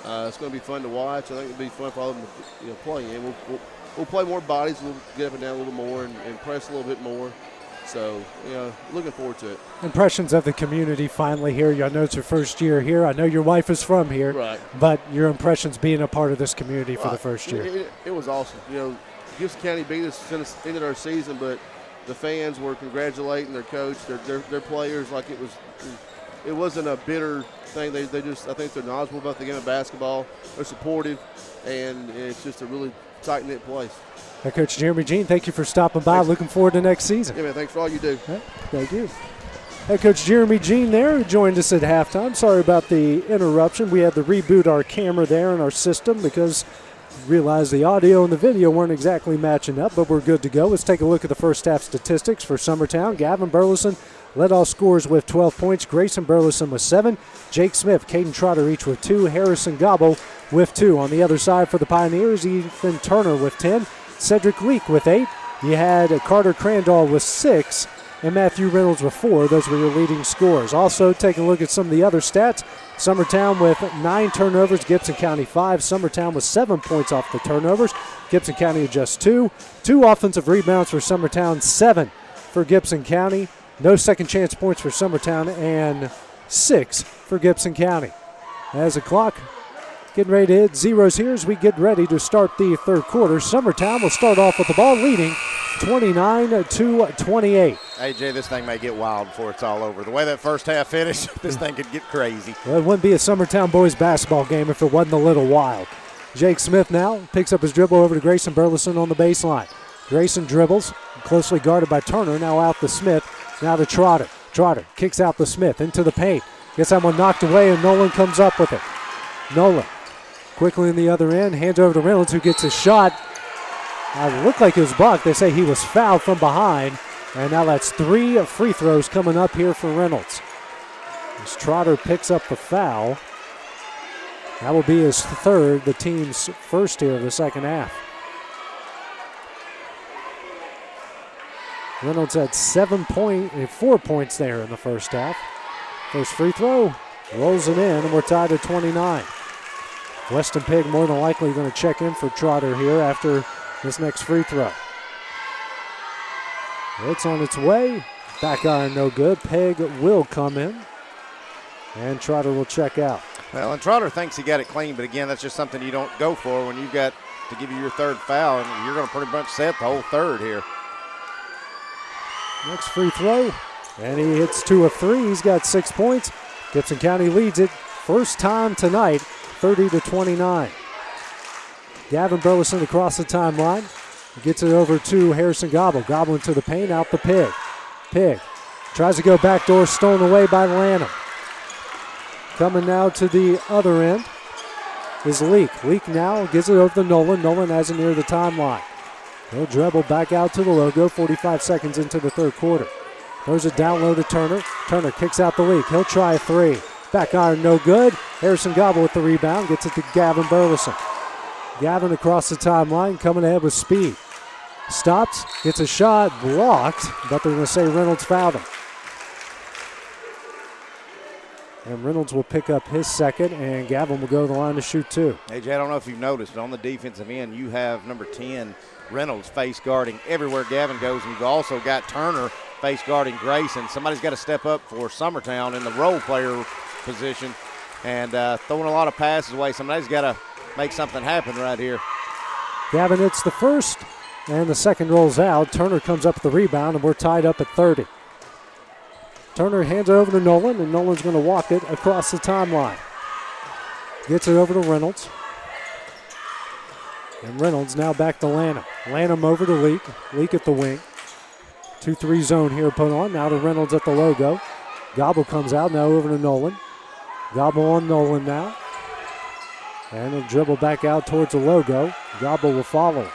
It's going to be fun to watch. I think it'll be fun for all of them to, you know, play in. We'll play more bodies. We'll get up and down a little more and press a little bit more. So, you know, looking forward to it. Impressions of the community finally here. I know it's your first year here. I know your wife is from here. Right. But your impressions being a part of this community for the first year. It was awesome. You know, Gibson County beat us, ended our season, but the fans were congratulating their coach, their players, like it wasn't a bitter thing. They just, I think they're knowledgeable about the game of basketball. They're supportive, and it's just a really tight-knit place. Hey, Coach Jeremy Jean, thank you for stopping by. Thanks. Looking forward to next season. Yeah, man, thanks for all you do. Right, thank you. Hey, Coach Jeremy Jean there, who joined us at halftime. Sorry about the interruption. We had to reboot our camera there in our system because we realized the audio and the video weren't exactly matching up, but we're good to go. Let's take a look at the first half statistics for Summertown. Gavin Burleson led all scorers with 12 points. Grayson Burleson with 7. Jake Smith, Caden Trotter each with 2. Harrison Gobble with 2. On the other side for the Pioneers, Ethan Turner with 10. Cedric Leak with 8. You had Carter Crandall with 6. And Matthew Reynolds with 4. Those were your leading scorers. Also, taking a look at some of the other stats. Summertown with 9 turnovers. Gibson County 5. Summertown with 7 points off the turnovers. Gibson County with just 2. 2 offensive rebounds for Summertown. 7 for Gibson County. No second chance points for Summertown, and 6 for Gibson County. As the clock getting ready to hit zeros here as we get ready to start the third quarter. Summertown will start off with the ball leading 29-28. AJ, this thing may get wild before it's all over. The way that first half finished, this thing could get crazy. Well, it wouldn't be a Summertown boys basketball game if it wasn't a little wild. Jake Smith now picks up his dribble over to Grayson Burleson on the baseline. Grayson dribbles, closely guarded by Turner, now out to Smith. Now to Trotter. Trotter kicks out the Smith into the paint. Gets that one knocked away, and Nolan comes up with it. Nolan quickly in the other end, hands over to Reynolds, who gets a shot. It looked like it was blocked. They say he was fouled from behind. And now that's 3 free throws coming up here for Reynolds. As Trotter picks up the foul. That will be his 3rd, the team's first here of the second half. Reynolds had 4 points there in the first half. First free throw, rolls it in, and we're tied at 29. Weston Pigg more than likely going to check in for Trotter here after this next free throw. It's on its way. Back iron no good. Pegg will come in. And Trotter will check out. Well, and Trotter thinks he got it clean, but again, that's just something you don't go for when you've got to give you your 3rd foul, and you're going to pretty much set the whole 3rd here. Next free throw. And he hits 2 of 3. He's got 6 points. Gibson County leads it first time tonight, 30-29. Gavin Burleson across the timeline. Gets it over to Harrison Gobble. Gobble into the paint, out the Pig. Pig tries to go backdoor, stolen away by Lanham. Coming now to the other end is Leak. Leak now gives it over to Nolan. Nolan has it near the timeline. He'll dribble back out to the logo, 45 seconds into the 3rd quarter. Throws it down low to Turner. Turner kicks out the Leak. He'll try a 3. Back iron, no good. Harrison Gobble with the rebound, gets it to Gavin Burleson. Gavin across the timeline, coming ahead with speed. Stops, gets a shot, blocked, but they're going to say Reynolds fouled him. And Reynolds will pick up his 2nd, and Gavin will go to the line to shoot 2. AJ, I don't know if you've noticed, but on the defensive end, you have number 10, Reynolds, face guarding everywhere Gavin goes, and you've also got Turner face guarding Grayson. Somebody's got to step up for Summertown in the role player position and throwing a lot of passes away. Somebody's got to make something happen right here. Gavin hits the first, and the 2nd rolls out. Turner comes up with the rebound, and we're tied up at 30. Turner hands it over to Nolan, and Nolan's going to walk it across the timeline. Gets it over to Reynolds. And Reynolds now back to Lanham. Lanham over to Leak. Leak at the wing. 2-3 zone here put on. Now to Reynolds at the logo. Gobble comes out, now over to Nolan. Gobble on Nolan now. And he'll dribble back out towards the logo. Gobble will follow.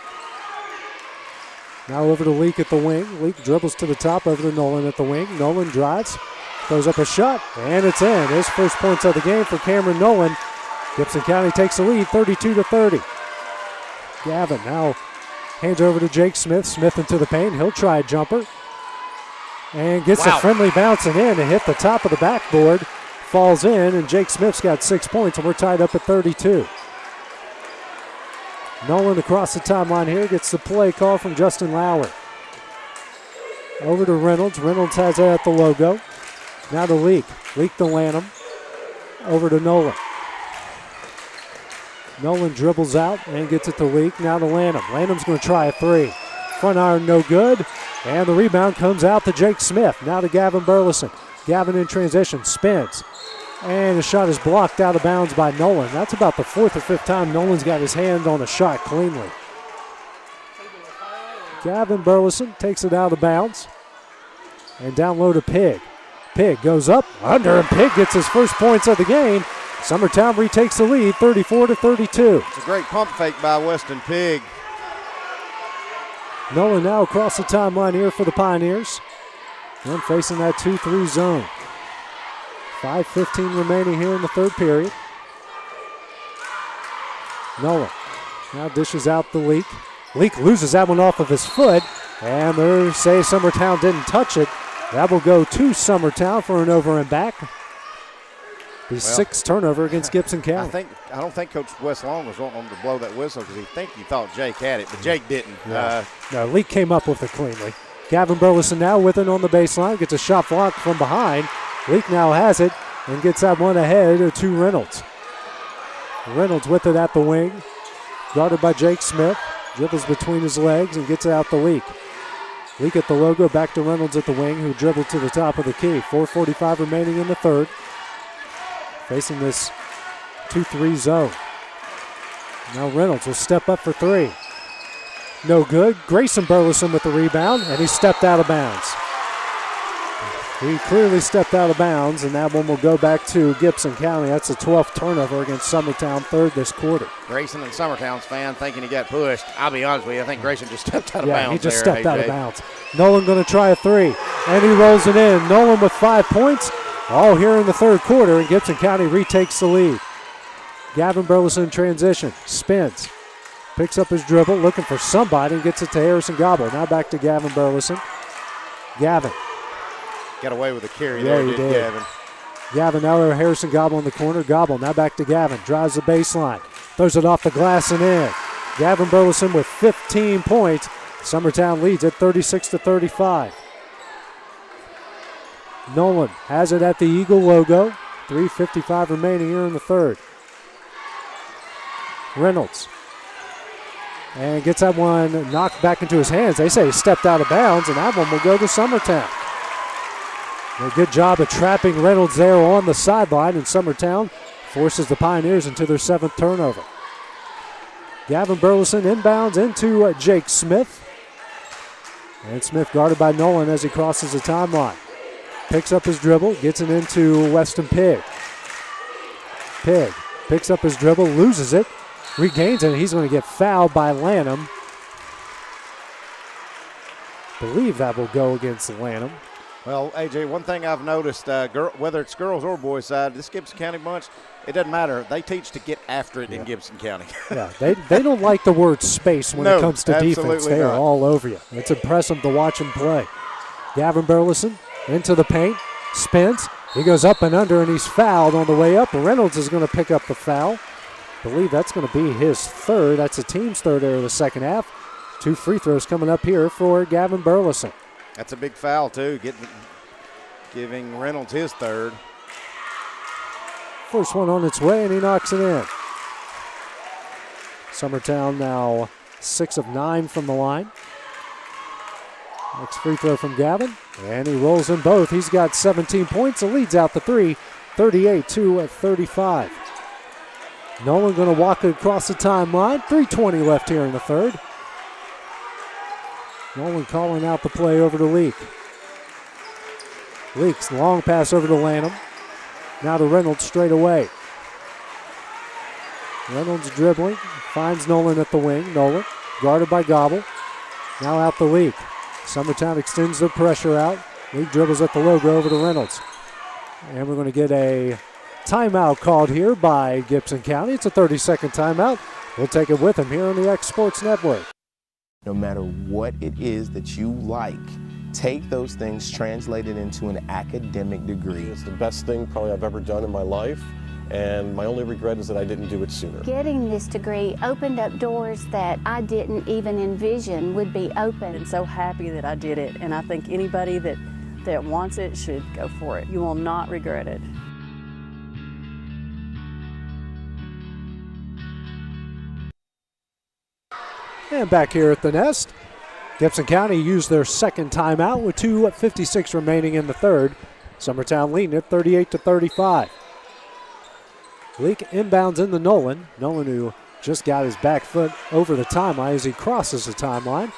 Now over to Leak at the wing. Leak dribbles to the top, over to Nolan at the wing. Nolan drives, throws up a shot, and it's in. His first points of the game for Cameron Nolan. Gibson County takes the lead, 32-30. Gavin now hands over to Jake Smith. Smith into the paint. He'll try a jumper. And gets a friendly bouncing in and hit the top of the backboard. Falls in, and Jake Smith's got 6 points, and we're tied up at 32. Nolan across the timeline here gets the play call from Justin Lauer. Over to Reynolds. Reynolds has it at the logo. Now to Leak. Leak to Lanham. Over to Nolan. Nolan dribbles out and gets it to Leak. Now to Lanham. Lanham's going to try a 3. Front iron no good. And the rebound comes out to Jake Smith. Now to Gavin Burleson. Gavin in transition. Spins. And the shot is blocked out of bounds by Nolan. That's about the 4th or 5th time Nolan's got his hand on a shot cleanly. Gavin Burleson takes it out of bounds. And down low to Pigg. Pigg goes up, under, and Pigg gets his first points of the game. Summertown retakes the lead, 34-32. It's a great pump fake by Weston Pigg. Nolan now across the timeline here for the Pioneers. And facing that 2-3 zone. 5:15 remaining here in the 3rd period. Nolan now dishes out the Leak. Leak loses that one off of his foot, and they say Summertown didn't touch it. That will go to Summertown for an over and back. The 6th turnover against Gibson County. I don't think Coach Wes Long was wanting him to blow that whistle because he thought Jake had it, but Jake didn't. No, Leak came up with it cleanly. Gavin Burleson now with it on the baseline, gets a shot blocked from behind. Leak now has it and gets that one ahead to Reynolds. Reynolds with it at the wing, guarded by Jake Smith. Dribbles between his legs and gets it out the Leak. Leak at the logo, back to Reynolds at the wing, who dribbled to the top of the key. 4:45 remaining in the 3rd. Facing this 2-3 zone. Now Reynolds will step up for 3. No good. Grayson Burleson with the rebound, and he stepped out of bounds. He clearly stepped out of bounds, and that one will go back to Gibson County. That's the 12th turnover against Summertown, third this quarter. Grayson and Summertown's fan thinking he got pushed. I'll be honest with you, I think Grayson just stepped out of bounds. Yeah, he just there, stepped AJ. out of bounds. Nolan going to try a three, and he rolls it in. Nolan with 5 points, all here in the third quarter, and Gibson County retakes the lead. Gavin Burleson in transition, spins, picks up his dribble, looking for somebody, and gets it to Harrison Gobble. Now back to Gavin Burleson. Gavin. Got away with a carry Yeah, there, he did did. Gavin. Gavin now there, Harrison Gobble in the corner. Gobble now back to Gavin, drives the baseline, throws it off the glass and in. Gavin Burleson with 15 points. Summertown leads at 36-35. Nolan has it at the Eagle logo. 3:55 remaining here in the third. Reynolds. And gets that one knocked back into his hands. They say he stepped out of bounds, and that one will go to Summertown. A good job of trapping Reynolds there on the sideline, and Summertown forces the Pioneers into their 7th turnover. Gavin Burleson inbounds into Jake Smith. And Smith guarded by Nolan as he crosses the timeline. Picks up his dribble, gets it into Weston Pigg. Pigg picks up his dribble, loses it, regains it, and he's going to get fouled by Lanham. Believe that will go against Lanham. Well, AJ, one thing I've noticed, whether it's girls or boys side, this Gibson County bunch, it doesn't matter. They teach to get after it in Gibson County. Yeah, they don't like the word space when it comes to defense. Absolutely They are not. all over you. It's impressive to watch them play. Gavin Burleson into the paint, spins. He goes up and under, and he's fouled on the way up. Reynolds is going to pick up the foul. I believe that's going to be his third. That's the team's third there in the second half. 2 free throws coming up here for Gavin Burleson. That's a big foul, too, giving Reynolds his third. First one on its way, and he knocks it in. Summertown now 6 of 9 from the line. Next free throw from Gavin, and he rolls in both. He's got 17 points and leads out the 3, 38-35. Nolan going to walk it across the timeline. 3:20 left here in the third. Nolan calling out the play over to Leak. Leak's long pass over to Lanham. Now to Reynolds straight away. Reynolds dribbling, finds Nolan at the wing. Nolan guarded by Gobble. Now out the Leak. Summertown extends the pressure out. Leak dribbles at the logo over to Reynolds. And we're going to get a timeout called here by Gibson County. It's a 30-second timeout. We'll take it with him here on the X Sports Network. No matter what it is that you like, take those things, translate it into an academic degree. It's the best thing probably I've ever done in my life, and my only regret is that I didn't do it sooner. Getting this degree opened up doors that I didn't even envision would be open. I'm so happy that I did it, and I think anybody that wants it should go for it. You will not regret it. And back here at the Nest, Gibson County used their second timeout with 2:56 remaining in the third. Summertown leading at 38-35. Leak inbounds into Nolan. Nolan, who just got his back foot over the timeline as he crosses the timeline.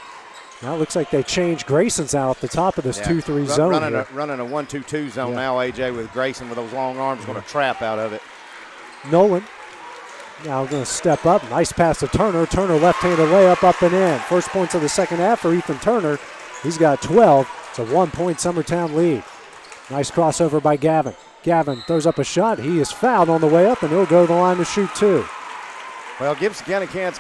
Now it looks like they changed Grayson's out at the top of this 2-3 zone. Running a 1-2-2 zone now, AJ, with Grayson with those long arms going to trap out of it. Nolan now going to step up. Nice pass to Turner. Turner left-handed layup up and in. First points of the second half for Ethan Turner. He's got 12. It's a 1-point Summertown lead. Nice crossover by Gavin. Gavin throws up a shot. He is fouled on the way up, and he'll go to the line to shoot 2. Well, Gibson County can't,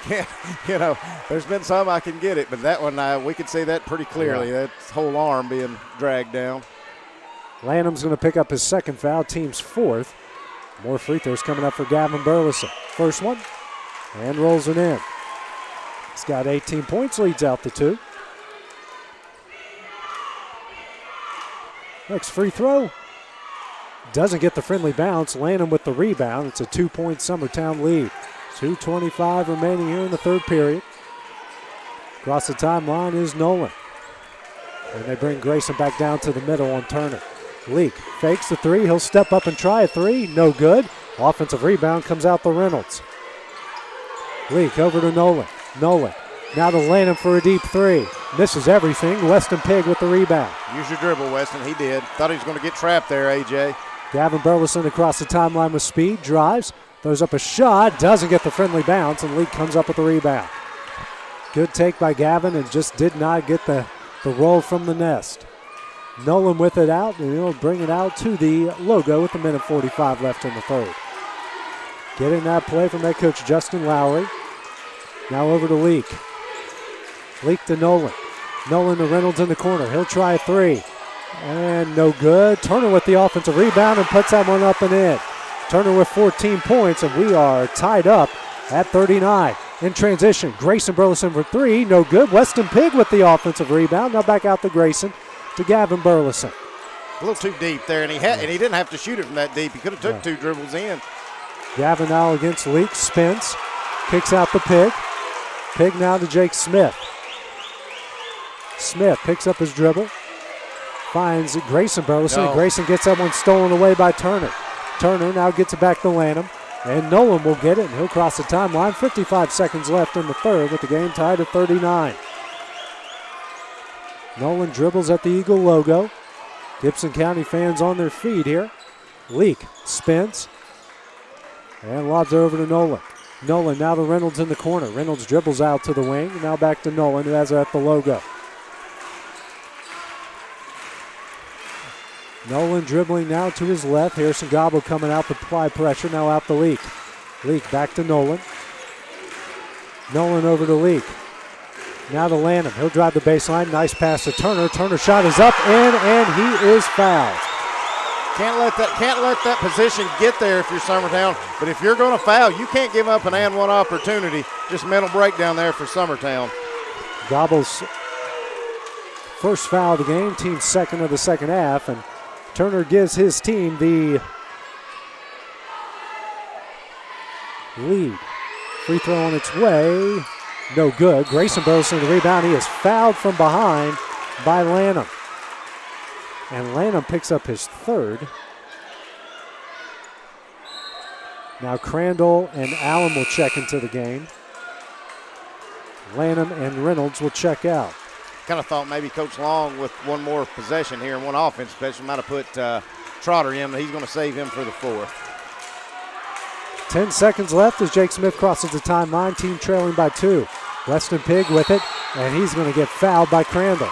there's been some I can get it, but that one, we could see that pretty clearly. Yeah. That whole arm being dragged down. Lanham's going to pick up his second foul, team's 4th. More free throws coming up for Gavin Burleson. First one, and rolls it in. He's got 18 points, leads out the 2. Next free throw. Doesn't get the friendly bounce. Lanham with the rebound. It's a 2-point Summertown lead. 2:25 remaining here in the third period. Across the timeline is Nolan. And they bring Grayson back down to the middle on Turner. Leak fakes the 3. He'll step up and try a 3. No good. Offensive rebound comes out to Reynolds. Leak over to Nolan. Nolan now to Lanham for a deep 3. misses everything. Weston Pigg with the rebound. Use your dribble, Weston. He did. Thought he was going to get trapped there, A.J. Gavin Burleson across the timeline with speed, drives, throws up a shot, doesn't get the friendly bounce, and Leak comes up with the rebound. Good take by Gavin and just did not get the roll from the nest. Nolan with it out, and he'll bring it out to the logo with a minute 45 left in the third. Getting that play from head coach Justin Lowry. Now over to Leak. Leak to Nolan. Nolan to Reynolds in the corner. He'll try a three. And no good. Turner with the offensive rebound and puts that one up and in. Turner with 14 points, and we are tied up at 39. In transition, Grayson Burleson for three. No good. Weston Pigg with the offensive rebound. Now back out to Grayson, to Gavin Burleson. A little too deep there, and he didn't have to shoot it from that deep. He could have took two dribbles in. Gavin now against Leak, spins, kicks out the Pigg. Pigg now to Jake Smith. Smith picks up his dribble, finds Grayson Burleson, and Grayson gets that one stolen away by Turner. Turner now gets it back to Lanham, and Nolan will get it, and he'll cross the timeline. 55 seconds left in the third with the game tied at 39. Nolan dribbles at the Eagle logo. Gibson County fans on their feet here. Leak spins and lobs it over to Nolan. Nolan now to Reynolds in the corner. Reynolds dribbles out to the wing. Now back to Nolan, who has it at the logo. Nolan dribbling now to his left. Harrison Gobble coming out to apply pressure. Now out the Leak. Leak back to Nolan. Nolan over to Leak. Now to Lanham. He'll drive the baseline. Nice pass to Turner. Turner shot is up in, and he is fouled. Can't let that position get there if you're Summertown. But if you're going to foul, you can't give up an and one opportunity. Just mental breakdown there for Summertown. Gobble's first foul of the game, team's second of the second half, and Turner gives his team the lead. Free throw on its way. No good. Grayson Burleson the rebound. He is fouled from behind by Lanham. And Lanham picks up his third. Now Crandall and Allen will check into the game. Lanham and Reynolds will check out. Kind of thought maybe Coach Long with one more possession here and one offense possession might have put Trotter in, but he's going to save him for the fourth. 10 seconds left as Jake Smith crosses the timeline. Team trailing by 2. Weston Pigg with it, and he's going to get fouled by Crandall.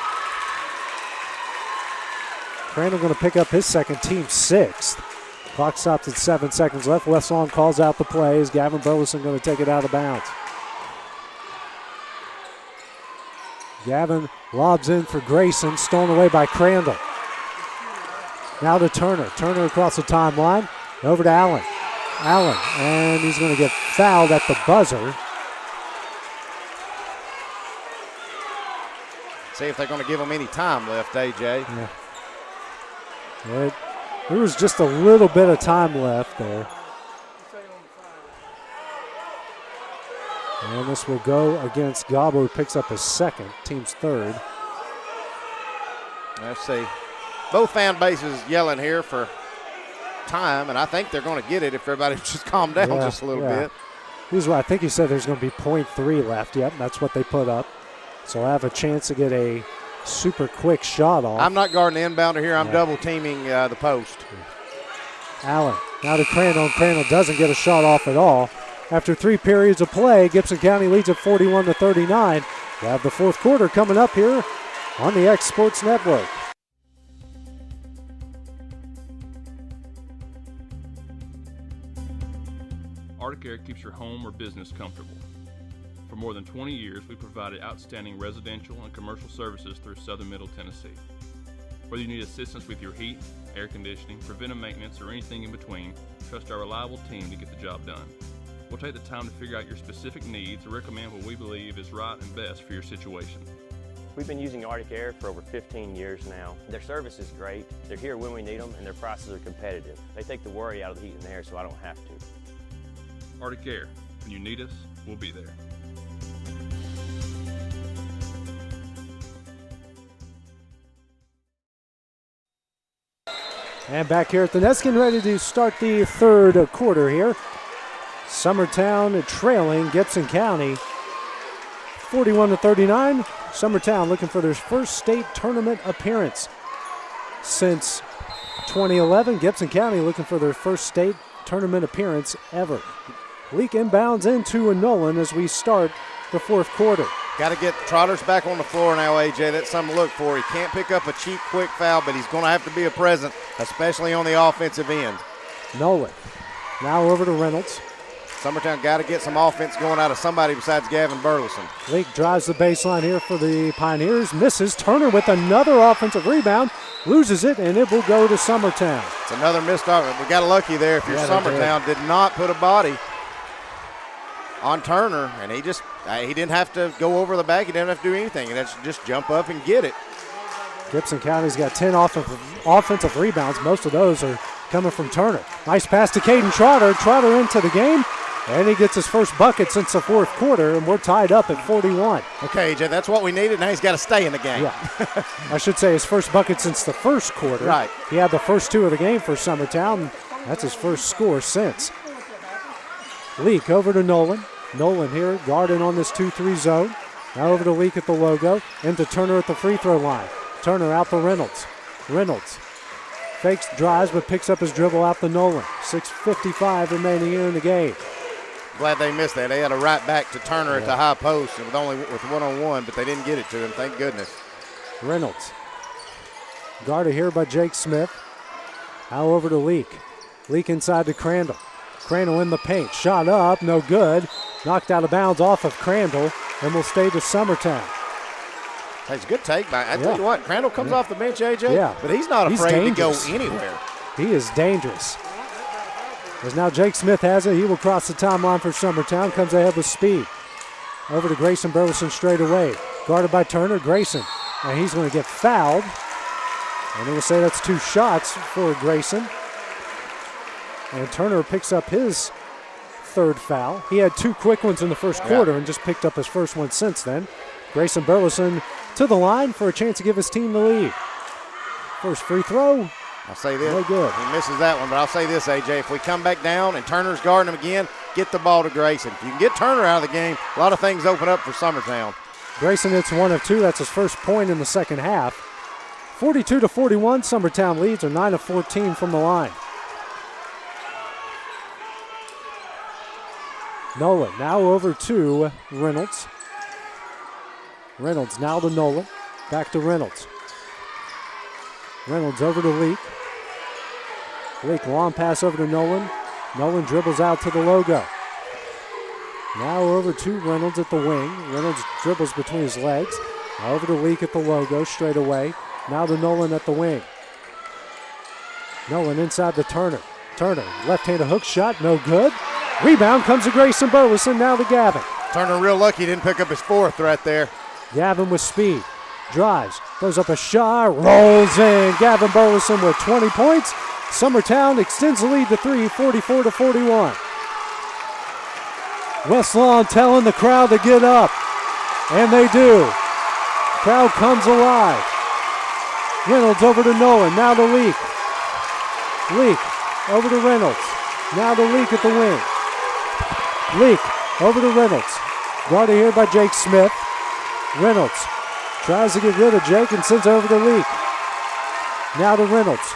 Crandall going to pick up his second, team sixth. Clock stops at 7 seconds left. Westlawn calls out the play as Gavin Burleson going to take it out of bounds. Gavin lobs in for Grayson, stolen away by Crandall. Now to Turner. Turner across the timeline. Over to Allen. Allen, and he's going to get fouled at the buzzer. See if they're going to give him any time left, AJ. Yeah. There was just a little bit of time left there. And this will go against Gobble, who picks up his second, team's third. Let's see. Both fan bases yelling here for time, and I think they're going to get it if everybody just calm down just a little bit. I think he said there's going to be 0.3 left. Yep, that's what they put up. So I have a chance to get a super quick shot off. I'm not guarding the inbounder here. I'm double teaming the post. Allen now to Crandall, and Crandall doesn't get a shot off at all. After 3 periods of play, Gibson County leads at 41-39. We'll have the fourth quarter coming up here on the X Sports Network. Arctic Air keeps your home or business comfortable. For more than 20 years, we provided outstanding residential and commercial services through Southern Middle Tennessee. Whether you need assistance with your heat, air conditioning, preventive maintenance, or anything in between, trust our reliable team to get the job done. We'll take the time to figure out your specific needs and recommend what we believe is right and best for your situation. We've been using Arctic Air for over 15 years now. Their service is great, they're here when we need them, and their prices are competitive. They take the worry out of the heat and air so I don't have to. Arctic Air, when you need us, we'll be there. And back here at the Nest, getting ready to start the third quarter here. Summertown trailing Gibson County 41-39. Summertown looking for their first state tournament appearance since 2011. Gibson County looking for their first state tournament appearance ever. Leak inbounds into a Nolan as we start the fourth quarter. Got to get Trotters back on the floor now, AJ. That's something to look for. He can't pick up a cheap, quick foul, but he's going to have to be a presence, especially on the offensive end. Nolan now over to Reynolds. Summertown got to get some offense going out of somebody besides Gavin Burleson. Leak drives the baseline here for the Pioneers. Misses. Turner with another offensive rebound. Loses it, and it will go to Summertown. It's another missed offense. We got lucky there. If you're Summertown, did not put a body on Turner, and he didn't have to go over the back. He didn't have to do anything. And just jump up and get it. Gibson County's got 10 offensive rebounds. Most of those are coming from Turner. Nice pass to Caden Trotter. Trotter into the game, and he gets his first bucket since the fourth quarter, and we're tied up at 41. Okay, AJ, that's what we needed. Now he's got to stay in the game. Yeah. I should say his first bucket since the first quarter. Right. He had the first two of the game for Summertown. That's his first score since. Leak over to Nolan. Nolan here guarding on this 2-3 zone. Now over to Leak at the logo. Into Turner at the free throw line. Turner out to Reynolds. Reynolds fakes, drives, but picks up his dribble out to Nolan. 6:55 remaining here in the game. Glad they missed that. They had a right back to Turner at the high post with one-on-one, but they didn't get it to him, thank goodness. Reynolds. Guarded here by Jake Smith. Now over to Leak. Leak inside to Crandall. Crandall in the paint. Shot up, no good. Knocked out of bounds off of Crandall, and will stay to Summertown. It's a good take by. I tell you what, Crandall comes off the bench, AJ, but he's not He's afraid dangerous. to go anywhere. He is dangerous. As now Jake Smith has it, he will cross the timeline for Summertown, comes ahead with speed. Over to Grayson Burleson straight away. Guarded by Turner, Grayson. And he's going to get fouled. And they will say that's 2 shots for Grayson. And Turner picks up his third foul. He had 2 quick ones in the first quarter and just picked up his first one since then. Grayson Burleson to the line for a chance to give his team the lead. First free throw. I'll say this. No good. He misses that one, but I'll say this, AJ. If we come back down and Turner's guarding him again, get the ball to Grayson. If you can get Turner out of the game, a lot of things open up for Summertown. Grayson hits 1 of 2. That's his first point in the second half. 42-41. Summertown leads are 9 of 14 from the line. Nolan now over to Reynolds. Reynolds now to Nolan. Back to Reynolds. Reynolds over to Leak. Leak long pass over to Nolan. Nolan dribbles out to the logo. Now over to Reynolds at the wing. Reynolds dribbles between his legs. Now over to Leak at the logo straight away. Now to Nolan at the wing. Nolan inside to Turner. Turner, left-handed hook shot, no good. Rebound comes to Grayson Burleson, now to Gavin. Turner real lucky, didn't pick up his fourth right there. Gavin with speed, drives, throws up a shot, rolls in. Gavin Burleson with 20 points. Summertown extends the lead to 3, 44-41. West Lawn telling the crowd to get up, and they do. Crowd comes alive. Reynolds over to Nolan, now to Leak. Leak over to Reynolds, now to Leak at the wing. Leak over to Reynolds, guarded here by Jake Smith. Reynolds tries to get rid of Jake and sends over to Leak. Now to Reynolds.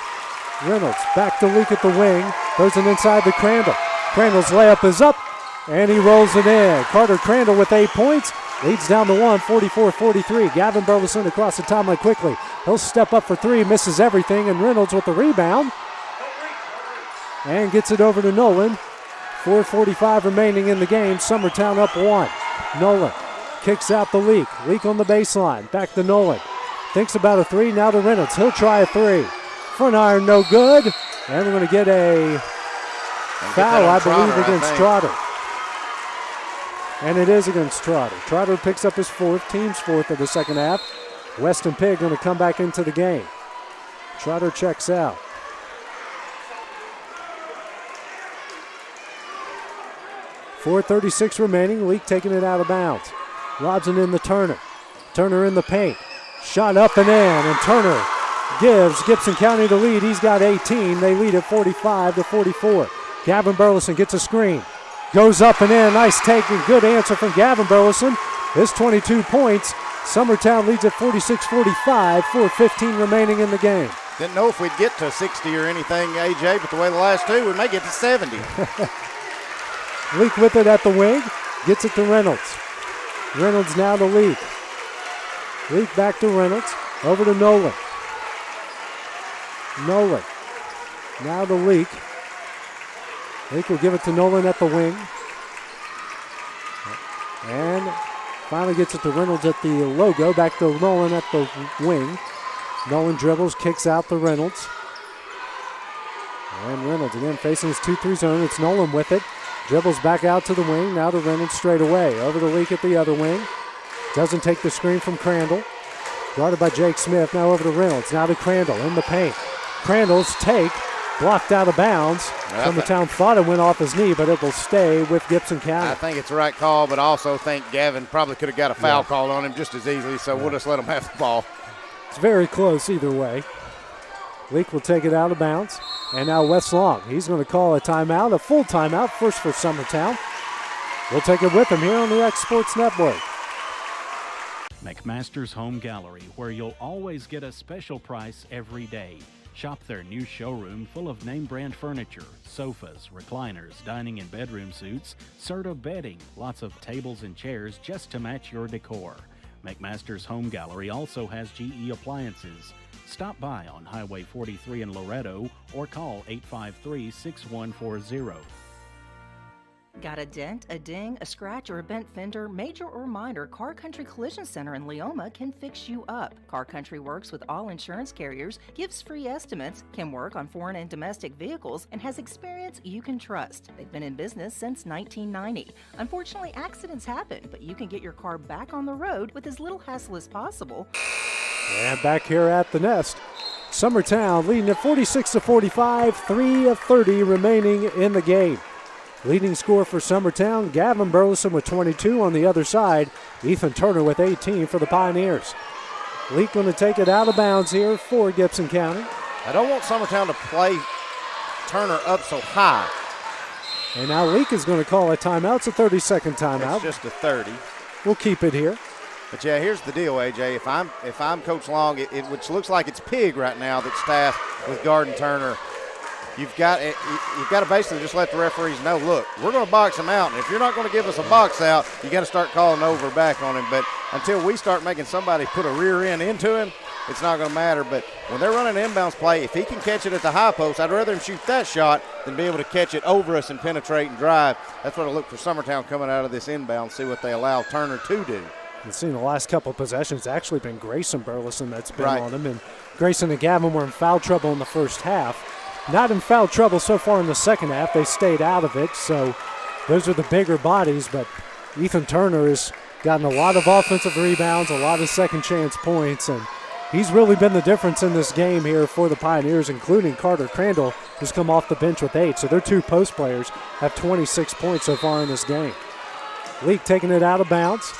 Reynolds back to Leak at the wing, throws it inside to Crandall. Crandall's layup is up, and he rolls it in. Carter Crandall with 8 points, leads down to 1, 44-43. Gavin Burleson across the timeline quickly. He'll step up for 3, misses everything, and Reynolds with the rebound. And gets it over to Nolan. 4:45 remaining in the game. Summertown up 1. Nolan kicks out the Leak. Leak on the baseline. Back to Nolan. Thinks about a 3. Now to Reynolds. He'll try a 3. Front iron no good. And we're going to get a foul, I believe, against Trotter. And it is against Trotter. Trotter picks up his 4th, team's 4th of the second half. Weston Pigg going to come back into the game. Trotter checks out. 4:36 remaining. Leak taking it out of bounds. Lobs it in the Turner. Turner in the paint. Shot up and in. And Turner gives Gibson County the lead. He's got 18. They lead at 45-44. Gavin Burleson gets a screen. Goes up and in. Nice take and good answer from Gavin Burleson. His 22 points. Summertown leads at 46-45, 4:15 remaining in the game. Didn't know if we'd get to 60 or anything, AJ, but the way the last two, we may get to 70. Leak with it at the wing, gets it to Reynolds. Reynolds now to Leak. Leak back to Reynolds, over to Nolan. Nolan, now to Leak. Leak will give it to Nolan at the wing. And finally gets it to Reynolds at the logo, back to Nolan at the wing. Nolan dribbles, kicks out to Reynolds. And Reynolds again facing his 2-3 zone. It's Nolan with it. Dribbles back out to the wing, now to Reynolds straight away. Over the Leak at the other wing. Doesn't take the screen from Crandall. Guarded by Jake Smith, now over to Reynolds. Now to Crandall in the paint. Crandall's take, blocked out of bounds. Summertown thought it went off his knee, but it will stay with Gibson County. I think it's the right call, but I also think Gavin probably could have got a foul call on him just as easily, so we'll just let him have the ball. It's very close either way. Leak will take it out of bounds. And now Wes Long, he's going to call a timeout, a full timeout, first for Summertown. We'll take it with him here on the X Sports Network. McMaster's Home Gallery, where you'll always get a special price every day. Shop their new showroom full of name brand furniture, sofas, recliners, dining and bedroom suites, Serta bedding, lots of tables and chairs just to match your decor. McMaster's Home Gallery also has GE appliances. Stop by on Highway 43 in Loretto or call 853-6140. Got a dent, a ding, a scratch, or a bent fender? Major or minor, Car Country Collision Center in Leoma can fix you up. Car Country works with all insurance carriers, gives free estimates, can work on foreign and domestic vehicles, and has experience you can trust. They've been in business since 1990. Unfortunately, accidents happen, but you can get your car back on the road with as little hassle as possible. And back here at the Nest, Summertown leading at 46-45, 3 of 30 remaining in the game. Leading scorer for Summertown, Gavin Burleson with 22 on the other side. Ethan Turner with 18 for the Pioneers. Leak going to take it out of bounds here for Gibson County. I don't want Summertown to play Turner up so high. And now Leak is going to call a timeout. It's a 30-second timeout. It's just a 30. We'll keep it here. But yeah, here's the deal, AJ. If I'm Coach Long, which looks like it's Pig right now that's tasked with guarding Turner, you've got to basically just let the referees know, look, we're going to box him out, and if you're not going to give us a box out, you got to start calling over back on him. But until we start making somebody put a rear end into him, it's not going to matter. But when they're running an inbounds play, if he can catch it at the high post, I'd rather him shoot that shot than be able to catch it over us and penetrate and drive. That's what I look for Summertown coming out of this inbound, see what they allow Turner to do. You've seen the last couple of possessions, it's actually been Grayson Burleson that's been on him. And Grayson and Gavin were in foul trouble in the first half. Not in foul trouble so far in the second half. They stayed out of it, so those are the bigger bodies. But Ethan Turner has gotten a lot of offensive rebounds, a lot of second chance points, and he's really been the difference in this game here for the Pioneers, including Carter Crandall, who's come off the bench with 8. So their two post players have 26 points so far in this game. Leak taking it out of bounds.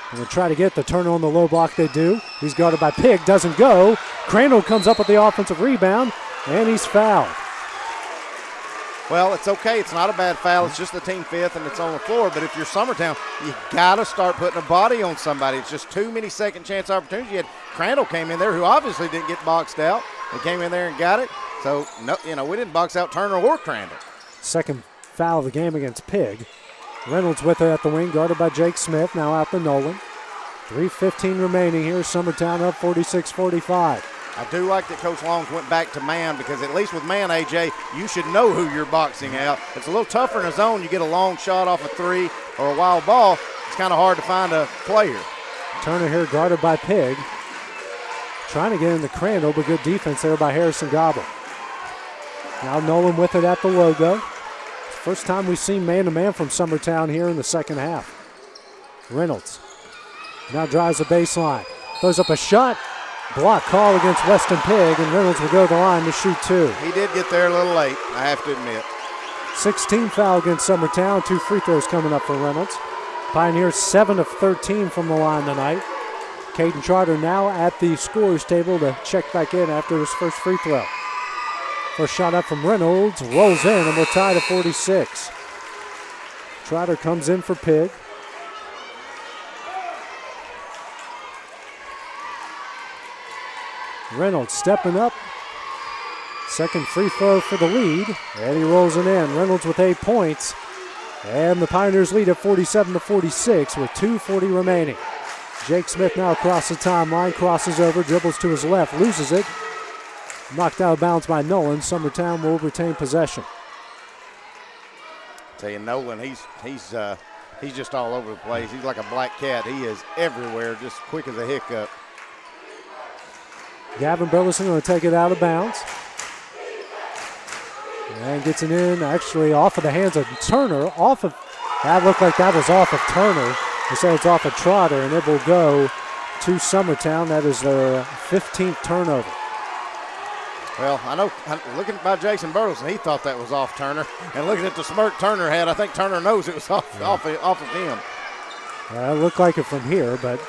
And they'll try to get the Turner on the low block. They do. He's guarded by Pig. Doesn't go. Crandall comes up with the offensive rebound, and he's fouled. Well, it's okay. It's not a bad foul. It's just the team fifth, and it's on the floor. But if you're Summertown, you got to start putting a body on somebody. It's just too many second chance opportunities. You had Crandall came in there, who obviously didn't get boxed out. He came in there and got it. So, no, we didn't box out Turner or Crandall. Second foul of the game against Pig. Reynolds with it at the wing, guarded by Jake Smith. Now out to Nolan. 3:15 remaining here. Summertown up 46-45. I do like that Coach Long went back to man, because at least with man, AJ, you should know who you're boxing out. It's a little tougher in a zone. You get a long shot off a three or a wild ball. It's kind of hard to find a player. Turner here guarded by Pig. Trying to get into Crandall, but good defense there by Harrison Gobble. Now Nolan with it at the logo. First time we've seen man-to-man from Summertown here in the second half. Reynolds now drives the baseline. Throws up a shot. Block call against Weston Pig, and Reynolds will go to the line to shoot 2. He did get there a little late, I have to admit. 16 foul against Summertown. 2 free throws coming up for Reynolds. Pioneers 7 of 13 from the line tonight. Caden Charter now at the scorer's table to check back in after his first free throw. First shot up from Reynolds, rolls in, and we're tied at 46. Trotter comes in for Pig. Reynolds stepping up. Second free throw for the lead, and he rolls it in. Reynolds with 8 points, and the Pioneers lead at 47-46 with 2:40 remaining. Jake Smith now across the timeline, crosses over, dribbles to his left, loses it. Knocked out of bounds by Nolan. Summertown will retain possession. Tell you, Nolan, he's just all over the place. He's like a black cat. He is everywhere, just quick as a hiccup. Gavin Burleson going to take it out of bounds. And gets it in, actually off of the hands of Turner. That looked like that was off of Turner. They say it's off of Trotter, and it will go to Summertown. That is their 15th turnover. Well, I know, looking by Jason Burleson, he thought that was off Turner. And looking at the smirk Turner had, I think Turner knows it was off of him. It looked like it from here, but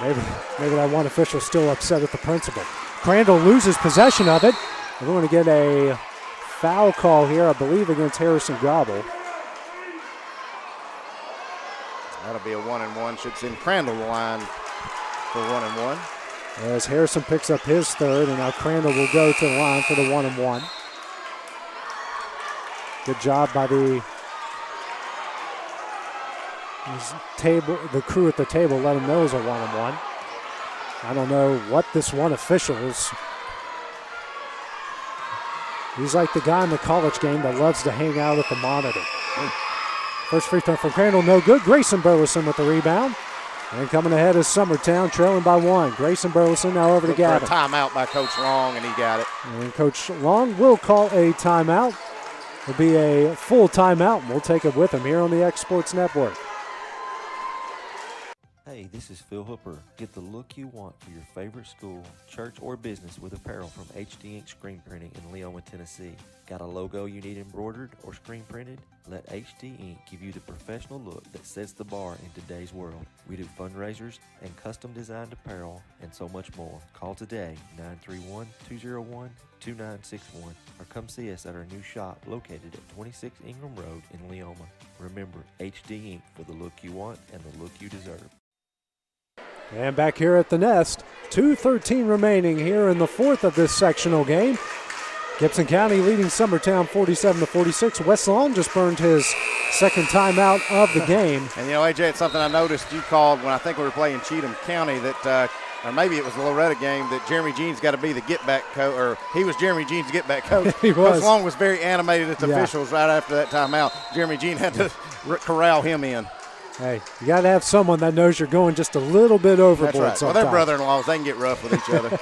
maybe that one official still upset at the principal. Crandall loses possession of it. We're going to get a foul call here, I believe, against Harrison Gobble. That'll be a 1-and-1. Should send Crandall the line for 1-and-1. As Harrison picks up his third, and now Crandall will go to the line for the 1-and-1. Good job by the crew at the table. Let him know it's a 1-and-1. I don't know what this one official is. He's like the guy in the college game that loves to hang out at the monitor. First free throw from Crandall, no good. Grayson Burleson with the rebound. And coming ahead is Summertown, trailing by 1. Grayson Burleson now over to Gavin. For a timeout by Coach Long, and he got it. And Coach Long will call a timeout. It'll be a full timeout, and we'll take it with him here on the X Sports Network. Hey, this is Phil Hooper. Get the look you want for your favorite school, church, or business with apparel from HD Ink Screen Printing in Leoma, Tennessee. Got a logo you need embroidered or screen printed? Let HD Ink give you the professional look that sets the bar in today's world. We do fundraisers and custom designed apparel and so much more. Call today, 931-201-2961, or come see us at our new shop located at 26 Ingram Road in Leoma. Remember, HD Ink for the look you want and the look you deserve. And back here at the Nest, 2:13 remaining here in the fourth of this sectional game. Gibson County leading Summertown 47-46. West Lawn just burned his second timeout of the game. And you know, AJ, it's something I noticed you called when I think we were playing Cheatham County that, or maybe it was the Loretta game, that Jeremy Jean's got to be the get-back coach, or he was Jeremy Jean's get-back coach. He was. Coach Long was very animated at the officials right after that timeout. Jeremy Jean had to corral him in. Hey, you got to have someone that knows you're going just a little bit overboard. That's right. Sometimes. Well, they're brother-in-laws. They can get rough with each other.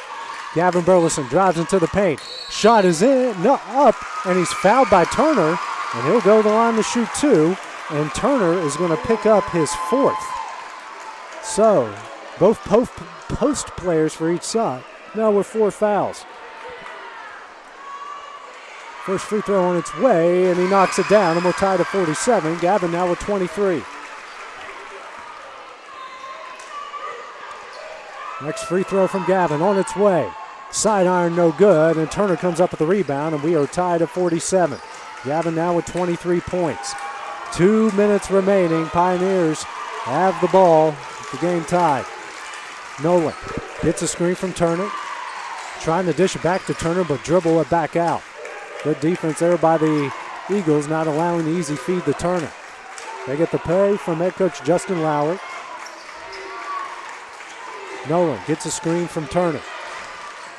Gavin Burleson drives into the paint. Shot is up, and he's fouled by Turner, and he'll go to the line to shoot 2, and Turner is going to pick up his 4th. So, both post players for each side. Now with 4 fouls. First free throw on its way, and he knocks it down, and we're tied at 47. Gavin now with 23. Next free throw from Gavin on its way. Side iron no good, and Turner comes up with the rebound, and we are tied at 47. Gavin now with 23 points. 2 minutes remaining. Pioneers have the ball. The game tied. Nolan gets a screen from Turner. Trying to dish it back to Turner, but dribble it back out. Good defense there by the Eagles, not allowing the easy feed to Turner. They get the pay from head coach Justin Lowry. Nolan gets a screen from Turner.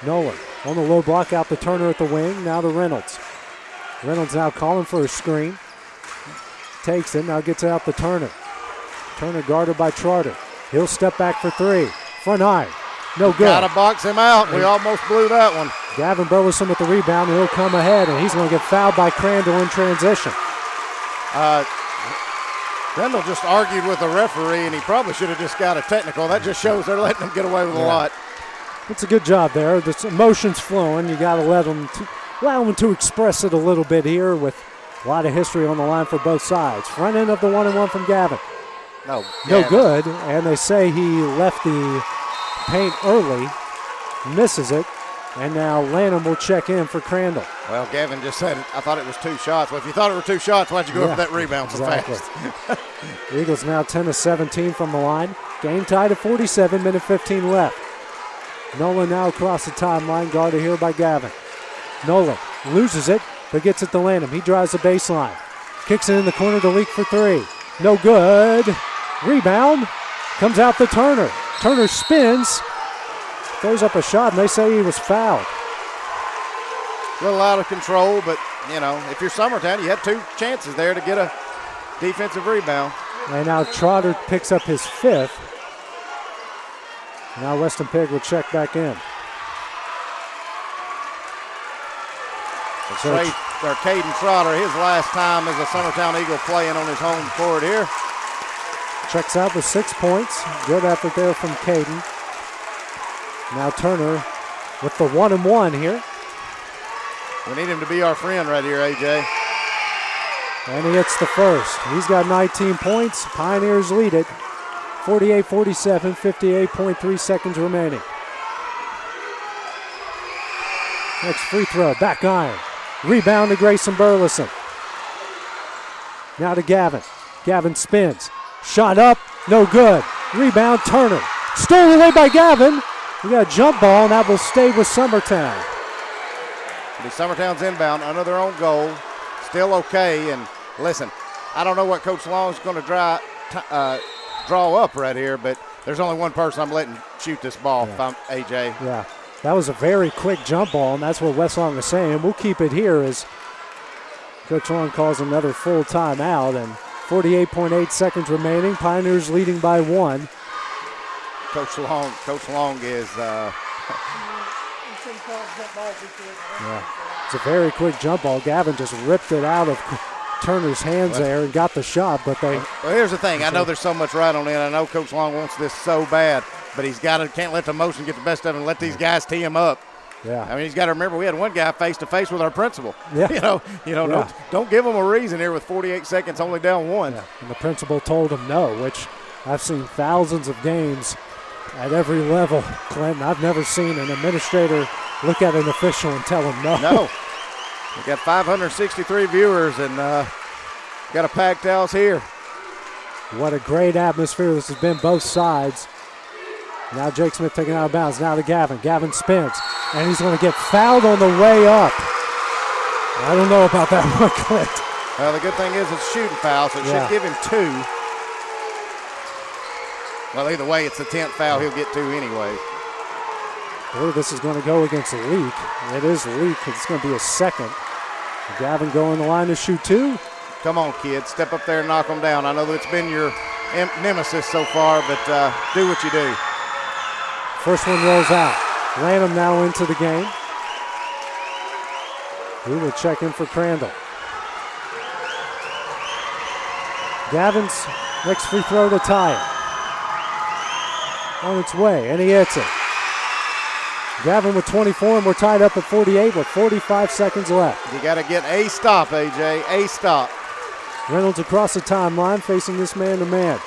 Nolan on the low block out to Turner at the wing. Now to Reynolds. Reynolds now calling for a screen. Takes it. Now gets it out to Turner. Turner guarded by Trotter. He'll step back for 3. Front iron. No good. Got to box him out. We almost blew that one. Gavin Burleson with the rebound. He'll come ahead, and he's going to get fouled by Crandall in transition. Crandall just argued with the referee, and he probably should have just got a technical. That just shows they're letting him get away with a lot. It's a good job there. The emotion's flowing. You got to allow them to express it a little bit here with a lot of history on the line for both sides. Front end of the 1-and-1 from Gavin. No good. And they say he left the paint early, misses it, and now Lanham will check in for Crandall. Well, Gavin just said, I thought it was 2 shots. Well, if you thought it were 2 shots, why'd you go for that rebound so fast? The Eagles now 10 of 17 from the line. Game tied at 47, minute 15 left. Nolan now across the timeline, guarded here by Gavin. Nolan loses it, but gets it to Lanham. He drives the baseline. Kicks it in the corner to Leak for three. No good. Rebound. Comes out to Turner. Turner spins. Throws up a shot, and they say he was fouled. A little out of control, but, you know, if you're Summertown, you had 2 chances there to get a defensive rebound. And now Trotter picks up his 5th. Now Weston Pigg will check back in. Caden Trotter, his last time as a Summertown Eagle playing on his home court here. Checks out with 6 points. Good effort there from Caden. Now Turner with the 1-and-1 here. We need him to be our friend right here, AJ. And he hits the first. He's got 19 points. Pioneers lead it. 48-47, 58.3 seconds remaining. Next free throw, back iron. Rebound to Grayson Burleson. Now to Gavin. Gavin spins. Shot up, no good. Rebound, Turner. Stolen away by Gavin. We got a jump ball, and that will stay with Summertown. The Summertown's inbound under their own goal. Still okay, and listen, I don't know what Coach Long's going to draw up right here, but there's only one person I'm letting shoot this ball, if I'm AJ. Yeah, that was a very quick jump ball, and that's what Wes Long is saying. We'll keep it here as Coach Long calls another full timeout, and 48.8 seconds remaining. Pioneers leading by 1. Coach Long is it's a very quick jump ball. Gavin just ripped it out of Turner's hands there and got the shot, but they... Well, here's the thing. I know there's so much right on it. I know Coach Long wants this so bad, but can't let the motion get the best of him and let these guys tee him up. Yeah. I mean, he's got to remember we had one guy face-to-face with our principal. Yeah. Don't give him a reason here with 48 seconds only down 1. Yeah. And the principal told him no, which I've seen thousands of games at every level, Clinton. I've never seen an administrator look at an official and tell him no. No. We got 563 viewers and got a packed house here. What a great atmosphere this has been, both sides. Now Jake Smith taking out of bounds. Now to Gavin. Gavin spins, and he's going to get fouled on the way up. I don't know about that one, Clint. Well, the good thing is it's a shooting foul, so it should give him 2. Well, either way, it's the 10th foul he'll get 2 anyway. I believe this is going to go against Leak. It is Leak. It's going to be a second. Gavin going the line to shoot 2. Come on, kid. Step up there and knock them down. I know that's been your nemesis so far, but do what you do. First one rolls out. Lanham now into the game. He will check in for Crandall. Gavin's next free throw to tie it. On its way, and he hits it. Gavin with 24, and we're tied up at 48 with 45 seconds left. You got to get a stop, AJ, a stop. Reynolds across the timeline facing this man-to-man.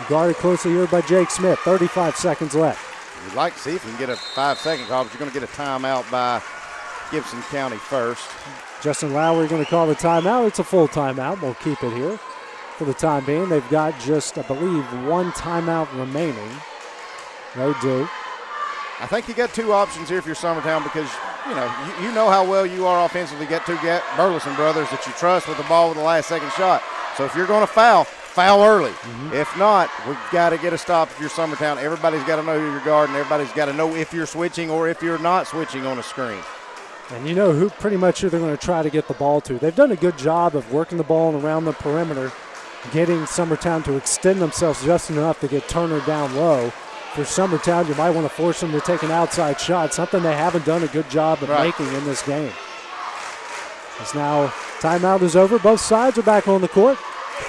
Guarded closely here by Jake Smith, 35 seconds left. You'd like to see if you can get a 5-second call, but you're going to get a timeout by Gibson County first. Justin Lowry going to call the timeout. It's a full timeout. We'll keep it here for the time being. They've got just, I believe, 1 timeout remaining. They do. I think you got 2 options here if you're Summertown because, you know how well you are offensively. Got 2 Burleson brothers that you trust with the ball with the last second shot. So if you're going to foul early. Mm-hmm. If not, we've got to get a stop if you're Summertown. Everybody's got to know who you're guarding. Everybody's got to know if you're switching or if you're not switching on a screen. And you know who they're going to try to get the ball to. They've done a good job of working the ball around the perimeter, getting Summertown to extend themselves just enough to get Turner down low. For Summertown, you might want to force them to take an outside shot, something they haven't done a good job of making in this game. As now timeout is over. Both sides are back on the court.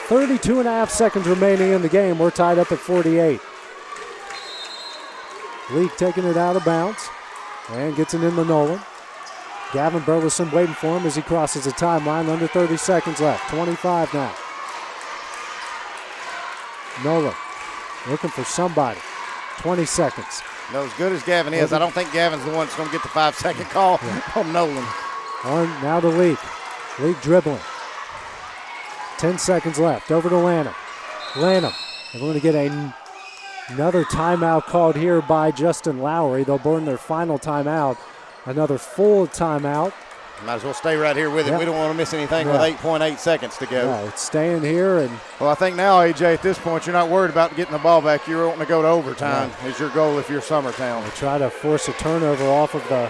32.5 seconds remaining in the game. We're tied up at 48. Leak taking it out of bounds and gets it into Nolan. Gavin Burleson waiting for him as he crosses the timeline. Under 30 seconds left. 25 now. Nolan looking for somebody. 20 seconds. As good as Gavin is, I don't think Gavin's the one that's going to get the 5-second call on Nolan. Now to Leak. Leak dribbling. 10 seconds left. Over to Lanham. Lanham. They're going to get a Another timeout called here by Justin Lowry. They'll burn their final timeout. Another full timeout. Might as well stay right here with it. Yep. We don't want to miss anything with 8.8 seconds to go. Yeah, it's staying here. And well, I think now, AJ, at this point, you're not worried about getting the ball back. You're wanting to go to overtime is your goal if you're Summertown. They try to force a turnover off of the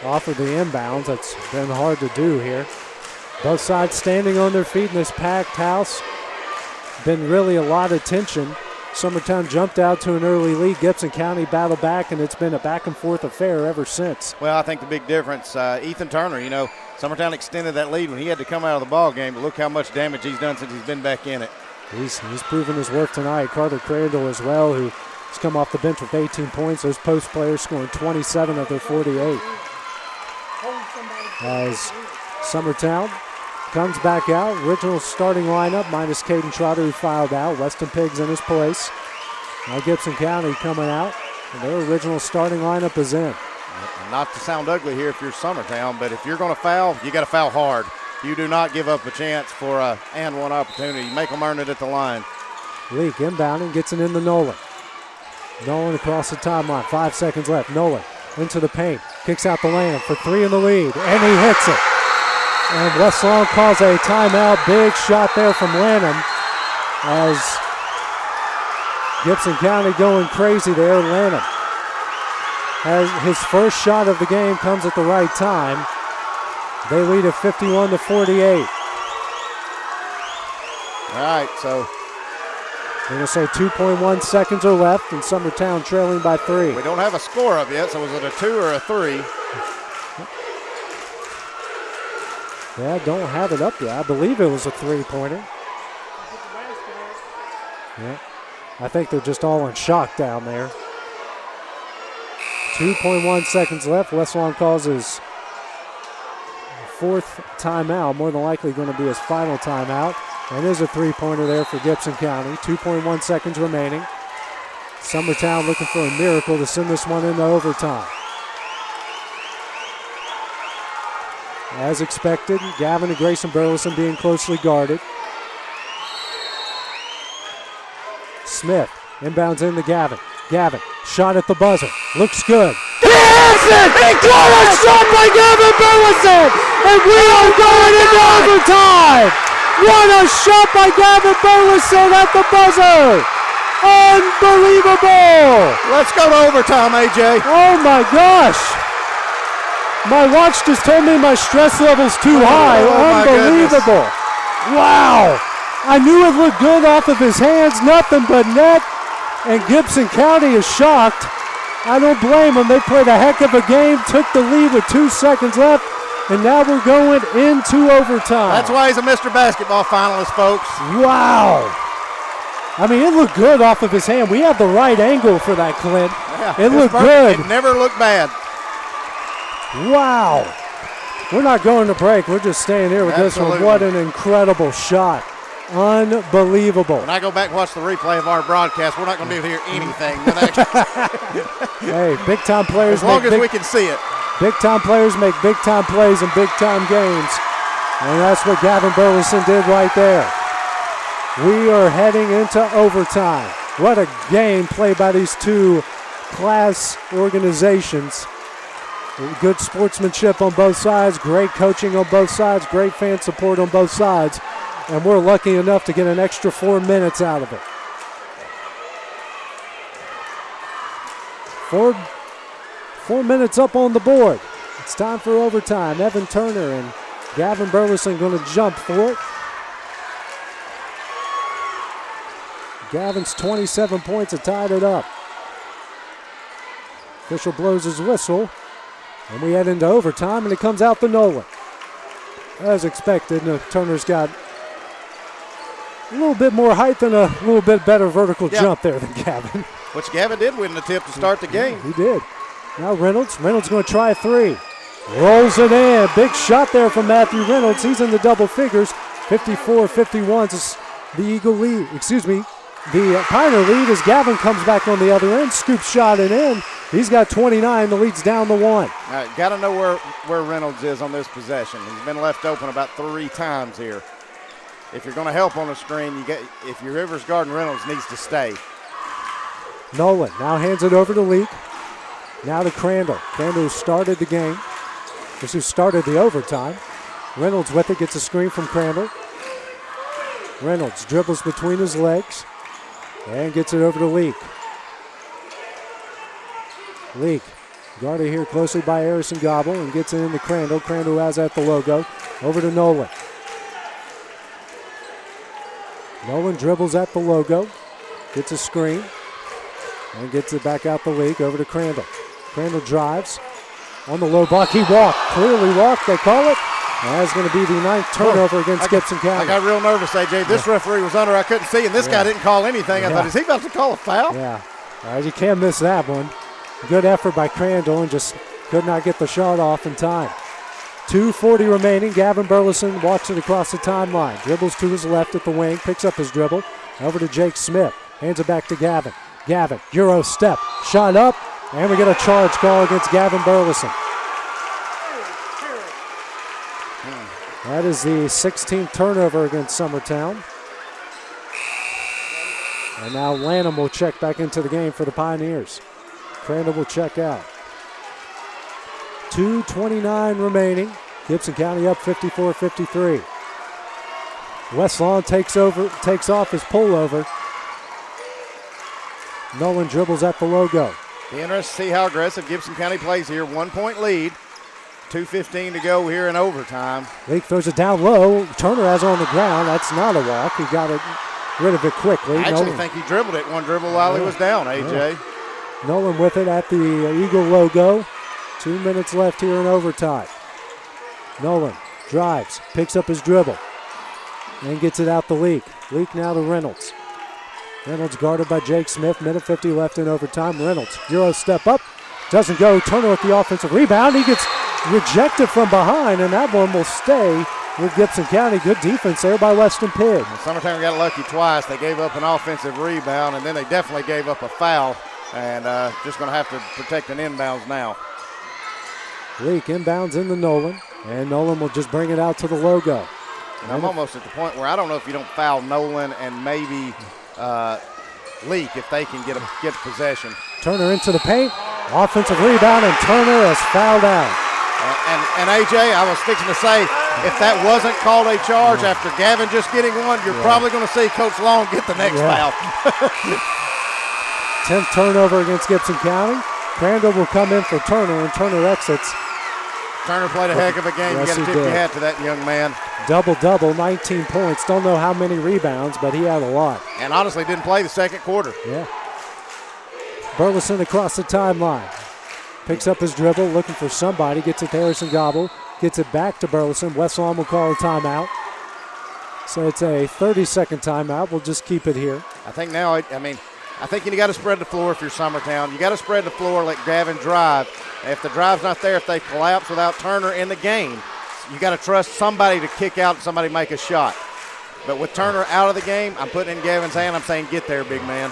inbounds. That's been hard to do here. Both sides standing on their feet in this packed house. Been really a lot of tension. Summertown jumped out to an early lead. Gibson County battled back, and it's been a back-and-forth affair ever since. Well, I think the big difference, Ethan Turner, Summertown extended that lead when he had to come out of the ball game, but look how much damage he's done since he's been back in it. He's proven his worth tonight. Carter Crandall as well, who's come off the bench with 18 points. Those post players scoring 27 of their 48. As Summertown comes back out, original starting lineup minus Caden Trotter, who fouled out. Weston Piggs in his place. Now Gibson County coming out, and their original starting lineup is in. Not to sound ugly here if you're Summertown, but if you're going to foul, you got to foul hard. You do not give up a chance for a and one opportunity. Make them earn it at the line. Leak inbounding, gets it into Nolan. Nolan across the timeline, 5 seconds left. Nolan into the paint, kicks out the lane for three in the lead, and he hits it. And West Long calls a timeout. Big shot there from Lanham as Gibson County going crazy there. Lanham has his first shot of the game, comes at the right time. They lead at 51-48. All right, so we're going to say 2.1 seconds are left, and Summertown trailing by 3. We don't have a score up yet, so was it a 2 or a 3? Yeah, don't have it up yet. I believe it was a 3-pointer. Yeah, I think they're just all in shock down there. 2.1 seconds left. West Lawn calls his fourth timeout, more than likely going to be his final timeout. And there's a 3-pointer there for Gibson County. 2.1 seconds remaining. Summertown looking for a miracle to send this one into overtime. As expected, Gavin and Grayson Burleson being closely guarded. Smith inbounds into Gavin. Gavin, shot at the buzzer. Looks good. He hits it! What a shot by Gavin Burleson! And we are going into overtime! What a shot by Gavin Burleson at the buzzer! Unbelievable! Let's go to overtime, AJ. Oh my gosh! My watch just told me my stress level's too high. Unbelievable. Wow. I knew it looked good off of his hands, nothing but net. And Gibson County is shocked. I don't blame them. They played a heck of a game, took the lead with 2 seconds left, and now we're going into overtime. That's why he's a Mr. Basketball finalist, folks. Wow. I mean, it looked good off of his hand. We have the right angle for that, Clint. Yeah, it looked good. It never looked bad. Wow. We're not going to break. We're just staying here with this one. What an incredible shot. Unbelievable. When I go back and watch the replay of our broadcast, we're not going to be able to hear anything. Hey, big-time players. As long as we can see it. Big-time players make big-time plays in big-time games. And that's what Gavin Burleson did right there. We are heading into overtime. What a game played by these two class organizations. Good sportsmanship on both sides, great coaching on both sides, great fan support on both sides, and we're lucky enough to get an extra 4 minutes out of it. 4 minutes up on the board. It's time for overtime. Evan Turner and Gavin Burleson going to jump for it. Gavin's 27 points have tied it up. Official blows his whistle. And we head into overtime, and it comes out to Nolan. As expected, Turner's got a little bit more height and a little bit better vertical jump there than Gavin. Which Gavin did win the tip to start the game. He did. Now Reynolds. Reynolds going to try a 3. Rolls it in. Big shot there from Matthew Reynolds. He's in the double figures. 54-51 is the Eagle lead. The Pioneer lead as Gavin comes back on the other end. Scoop shot it in. He's got 29. The lead's down to 1. All right, got to know where Reynolds is on this possession. He's been left open about 3 times here. If you're going to help on the screen, if you're Rivers guarding Reynolds, needs to stay. Nolan now hands it over to Leak. Now to Crandall. Crandall started the game. This who started the overtime. Reynolds with it, gets a screen from Crandall. Reynolds dribbles between his legs and gets it over to Leak. Leak guarded here closely by Harrison Gobble and gets it into Crandall. Crandall has at the logo. Over to Nolan. Nolan dribbles at the logo, gets a screen, and gets it back out the league over to Crandall. Crandall drives on the low block. He walked, clearly walked, they call it. And that's going to be the 9th turnover against Gibson County. I got real nervous, AJ. This referee was under. I couldn't see, and this guy didn't call anything. I thought, is he about to call a foul? Yeah. You can't miss that one. Good effort by Crandall and just could not get the shot off in time. 2:40 remaining. Gavin Burleson walks it across the timeline. Dribbles to his left at the wing. Picks up his dribble. Over to Jake Smith. Hands it back to Gavin. Gavin, Euro step. Shot up. And we get a charge call against Gavin Burleson. That is the 16th turnover against Summertown. And now Lanham will check back into the game for the Pioneers. Crandall will check out. 2:29 remaining. Gibson County up 54-53. West Lawn takes off his pullover. Nolan dribbles at the logo. Be interested to see how aggressive Gibson County plays here. 1 point lead. 2:15 to go here in overtime. Leak throws it down low. Turner has it on the ground. That's not a walk. He got rid of it quickly. I actually think he dribbled it one dribble while he was down, AJ. Yeah. Nolan with it at the Eagle logo. 2 minutes left here in overtime. Nolan drives, picks up his dribble, and gets it out the Leak. Leak now to Reynolds. Reynolds guarded by Jake Smith. Minute 50 left in overtime. Reynolds, Euro step up. Doesn't go. Turner with the offensive rebound. He gets rejected from behind, and that one will stay with Gibson County. Good defense there by Weston Pigg. Summertown got lucky twice. They gave up an offensive rebound, and then they definitely gave up a foul, and just going to have to protect an inbounds now. Leak inbounds into Nolan, and Nolan will just bring it out to the logo. And I'm almost at the point where I don't know if you don't foul Nolan and maybe Leak if they can get possession. Turner into the paint. Offensive rebound, and Turner is fouled out. And AJ, I was fixing to say, if that wasn't called a charge after Gavin just getting one, you're probably going to see Coach Long get the next foul. 10th turnover against Gibson County. Crandall will come in for Turner, and Turner exits. Turner played a heck of a game. Yes, you got to tip your hat to that young man. Double-double, 19 points. Don't know how many rebounds, but he had a lot. And honestly didn't play the second quarter. Yeah. Burleson across the timeline. Picks up his dribble, looking for somebody. Gets it to Harrison Gobble. Gets it back to Burleson. Westlawn will call a timeout. So it's a 30-second timeout. We'll just keep it here. I think now, I think you got to spread the floor if you're Summertown. You got to spread the floor, let Gavin drive. If the drive's not there, if they collapse without Turner in the game, you got to trust somebody to kick out and somebody make a shot. But with Turner out of the game, I'm putting it in Gavin's hand. I'm saying get there, big man.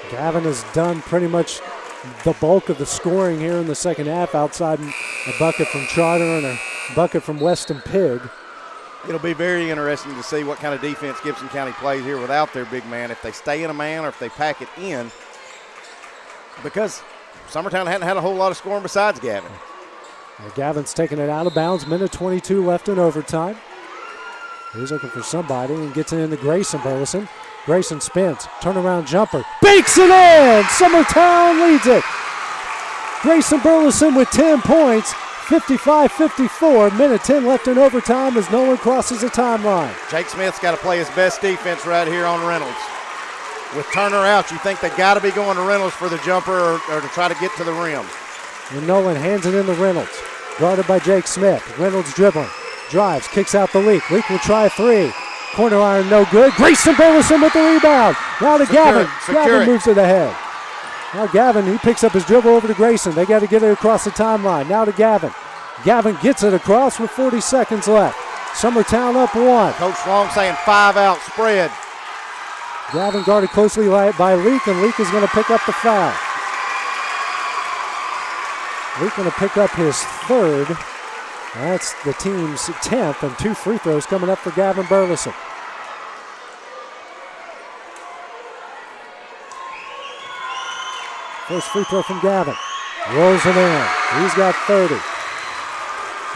Gavin has done pretty much the bulk of the scoring here in the second half, outside a bucket from Trotter and a bucket from Weston Pigg. It'll be very interesting to see what kind of defense Gibson County plays here without their big man, if they stay in a man or if they pack it in, because Summertown hadn't had a whole lot of scoring besides Gavin. Gavin's taking it out of bounds. Minute 22 left in overtime. He's looking for somebody and gets it into Grayson Burleson. Grayson spins, turnaround jumper, bakes it in! Summertown leads it. Grayson Burleson with 10 points, 55-54. Minute 10 left in overtime as Nolan crosses the timeline. Jake Smith's got to play his best defense right here on Reynolds. With Turner out, you think they got to be going to Reynolds for the jumper or to try to get to the rim. And Nolan hands it into Reynolds, guarded by Jake Smith. Reynolds dribbling, drives, kicks out the Leak. Leak will try a three. Corner iron, no good. Grayson Burleson with the rebound. Now to Gavin. Gavin moves it ahead. Now Gavin, he picks up his dribble over to Grayson. They got to get it across the timeline. Now to Gavin. Gavin gets it across with 40 seconds left. Summertown up one. Coach Long saying 5 out spread. Gavin guarded closely by Leak, and Leak is going to pick up the foul. Leak going to pick up his third. That's the team's 10th, and 2 free throws coming up for Gavin Burleson. First free throw from Gavin. Rolls it in. He's got 30.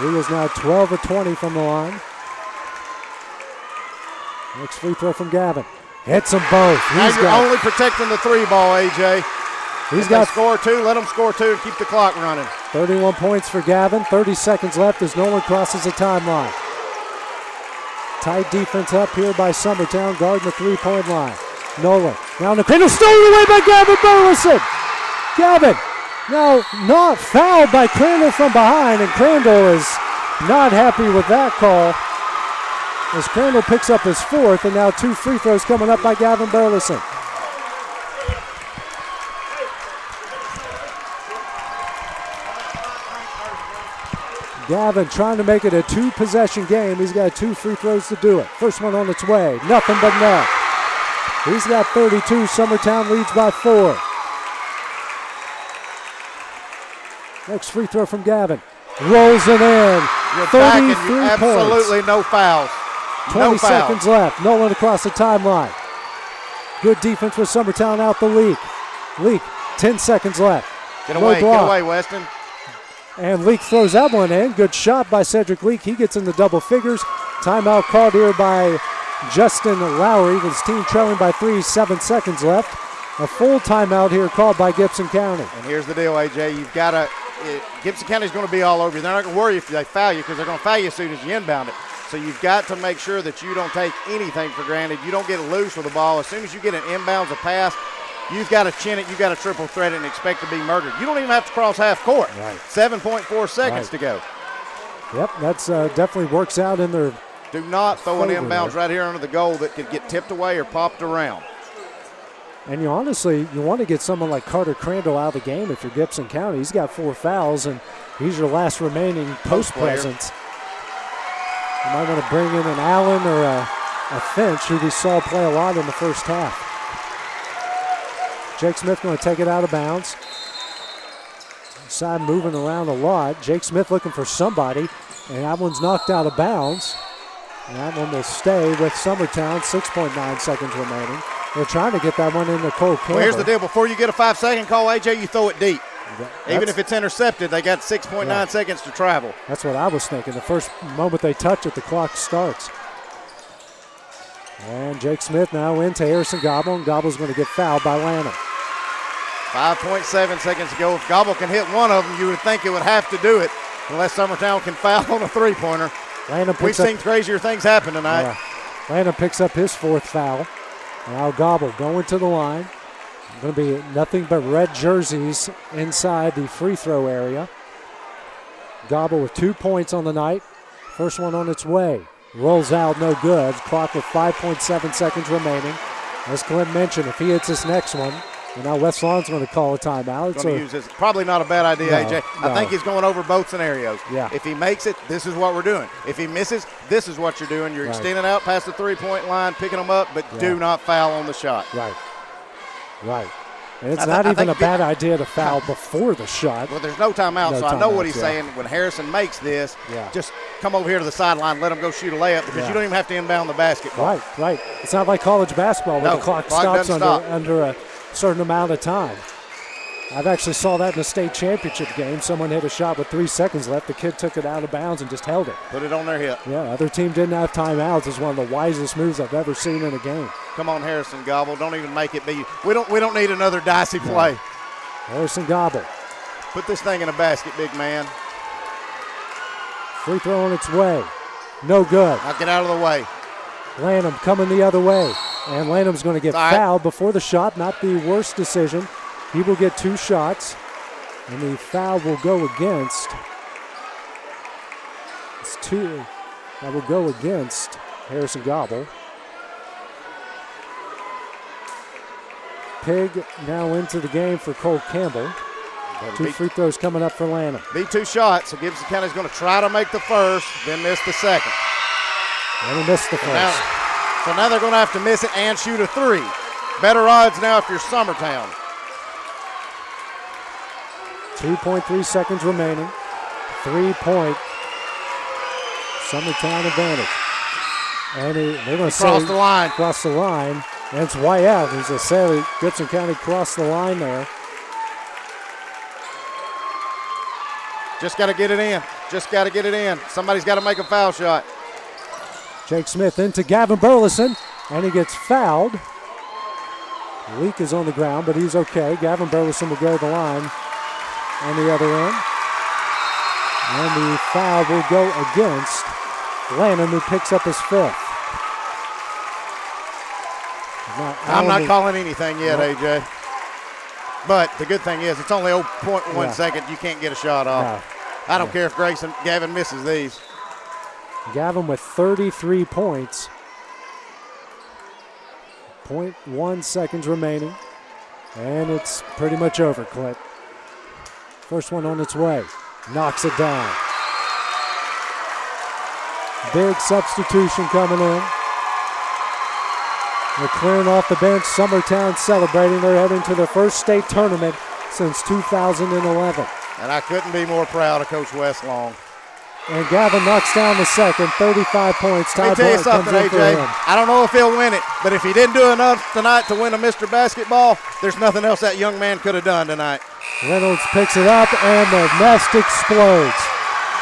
Eagles now 12 of 20 from the line. Next free throw from Gavin. Hits them both. Now you're only protecting the 3 ball, AJ. He's got score 2, let them score 2 and keep the clock running. 31 points for Gavin. 30 seconds left as Nolan crosses the timeline. Tight defense up here by Summertown, guarding the 3-point line. Nolan now in the cradle, stolen away by Gavin Burleson. Gavin now not fouled by Crandall from behind, and Crandall is not happy with that call as Crandall picks up his 4th, and now 2 free throws coming up by Gavin Burleson. Gavin trying to make it a 2-possession game. He's got 2 free throws to do it. First one on its way. Nothing but net. He's got 32. Summertown leads by 4. Next free throw from Gavin. Rolls it in. You're 33 back and points. absolutely no fouls. 20 seconds left. Nolan across the timeline. Good defense with Summertown out the Leak. Leak, 10 seconds left. Get away, Weston. And Leak throws that one in. Good shot by Cedric Leak. He gets in the double figures. Timeout called here by Justin Lowry with his team trailing by 3, 7 seconds left. A full timeout here called by Gibson County. And here's the deal, AJ. You've got to, Gibson County's going to be all over you. They're not going to worry if they foul you because they're going to foul you as soon as you inbound it. So you've got to make sure that you don't take anything for granted. You don't get loose with the ball. As soon as you get an inbounds, a pass, you've got to chin it, you've got to triple threat it and expect to be murdered. You don't even have to cross half court. Right. 7.4 seconds to go. Yep, that's definitely works out in their Do not throw an inbounds there. right here under the goal that could get tipped away or popped around. And you honestly, you want to get someone like Carter Crandall out of the game if you're Gibson County. He's got 4 fouls, and he's your last remaining post presence. You might want to bring in an Allen or a Finch, who we saw play a lot in the first half. Jake Smith going to take it out of bounds. Side moving around a lot. Jake Smith looking for somebody, and that one's knocked out of bounds. And that one will stay with Summertown, 6.9 seconds remaining. They're trying to get that one into Cole Campbell. Well, here's the deal. Before you get a 5-second call, AJ, you throw it deep. Even if it's intercepted, they got 6.9 seconds to travel. That's what I was thinking. The first moment they touch it, the clock starts. And Jake Smith now into Harrison Gobble, and Gobble's going to get fouled by Lanham. 5.7 seconds to go. If Gobble can hit one of them, you would think it would have to do it, unless Summertown can foul on a three-pointer. We've seen crazier things happen tonight. Yeah. Lanham picks up his 4th foul. Now Gobble going to the line. Going to be nothing but red jerseys inside the free throw area. Gobble with 2 points on the night. First one on its way. Rolls out, no good. Clock with 5.7 seconds remaining. As Clint mentioned, if he hits this next one, and now West Lawn's going to call a timeout. It's going to use this. Probably not a bad idea, AJ. No. I think he's going over both scenarios. Yeah. If he makes it, this is what we're doing. If he misses, this is what you're doing. You're extending out past the three-point line, picking them up, but do not foul on the shot. Right. And it's not even a bad idea to foul before the shot. Well, there's no timeout, so I know what he's saying. When Harrison makes this, just come over here to the sideline, let him go shoot a layup because you don't even have to inbound the basketball. Right. It's not like college basketball where the clock stops under a certain amount of time. I've actually saw that in the state championship game. Someone hit a shot with 3 seconds left. The kid took it out of bounds and just held it. Put it on their hip. Yeah, other team didn't have timeouts. It's one of the wisest moves I've ever seen in a game. Come on, Harrison Gobble. Don't even make it be. We don't need another dicey play. Harrison Gobble. Put this thing in a basket, big man. Free throw on its way. No good. Now get out of the way. Lanham coming the other way. And Lanham's going to get fouled before the shot. Not the worst decision. He will get 2 shots. And the foul will go against. It's 2. That will go against Harrison Gobble. Pig now into the game for Cole Campbell. 2 free throws coming up for Lanham. Beat 2 shots, so Gibson County's going to try to make the first, then miss the second. And he missed the first. So now they're going to have to miss it and shoot a 3. Better odds now if you're Summertown. 2.3 seconds remaining. 3-point Summertown advantage. And they're going to say cross the line. Cross the line. And it's way out. As I said, Gibson County crossed the line there. Just got to get it in. Just got to get it in. Somebody's got to make a foul shot. Jake Smith into Gavin Burleson, and he gets fouled. Leak is on the ground, but he's okay. Gavin Burleson will go to the line on the other end. And the foul will go against Lanham, who picks up his 5th. I'm not calling anything yet, AJ. But the good thing is it's only 0.1 second. You can't get a shot off. No. I don't care if Gavin misses these. Gavin with 33 points. 0.1 seconds remaining. And it's pretty much over, Clint. First one on its way. Knocks it down. Big substitution coming in. They're clearing off the bench. Summertown celebrating. They're heading to their first state tournament since 2011. And I couldn't be more proud of Coach Wes Long. And Gavin knocks down the second, 35 points. Let me tell you something, AJ. I don't know if he'll win it, but if he didn't do enough tonight to win a Mr. Basketball, there's nothing else that young man could have done tonight. Reynolds picks it up, and the nest explodes.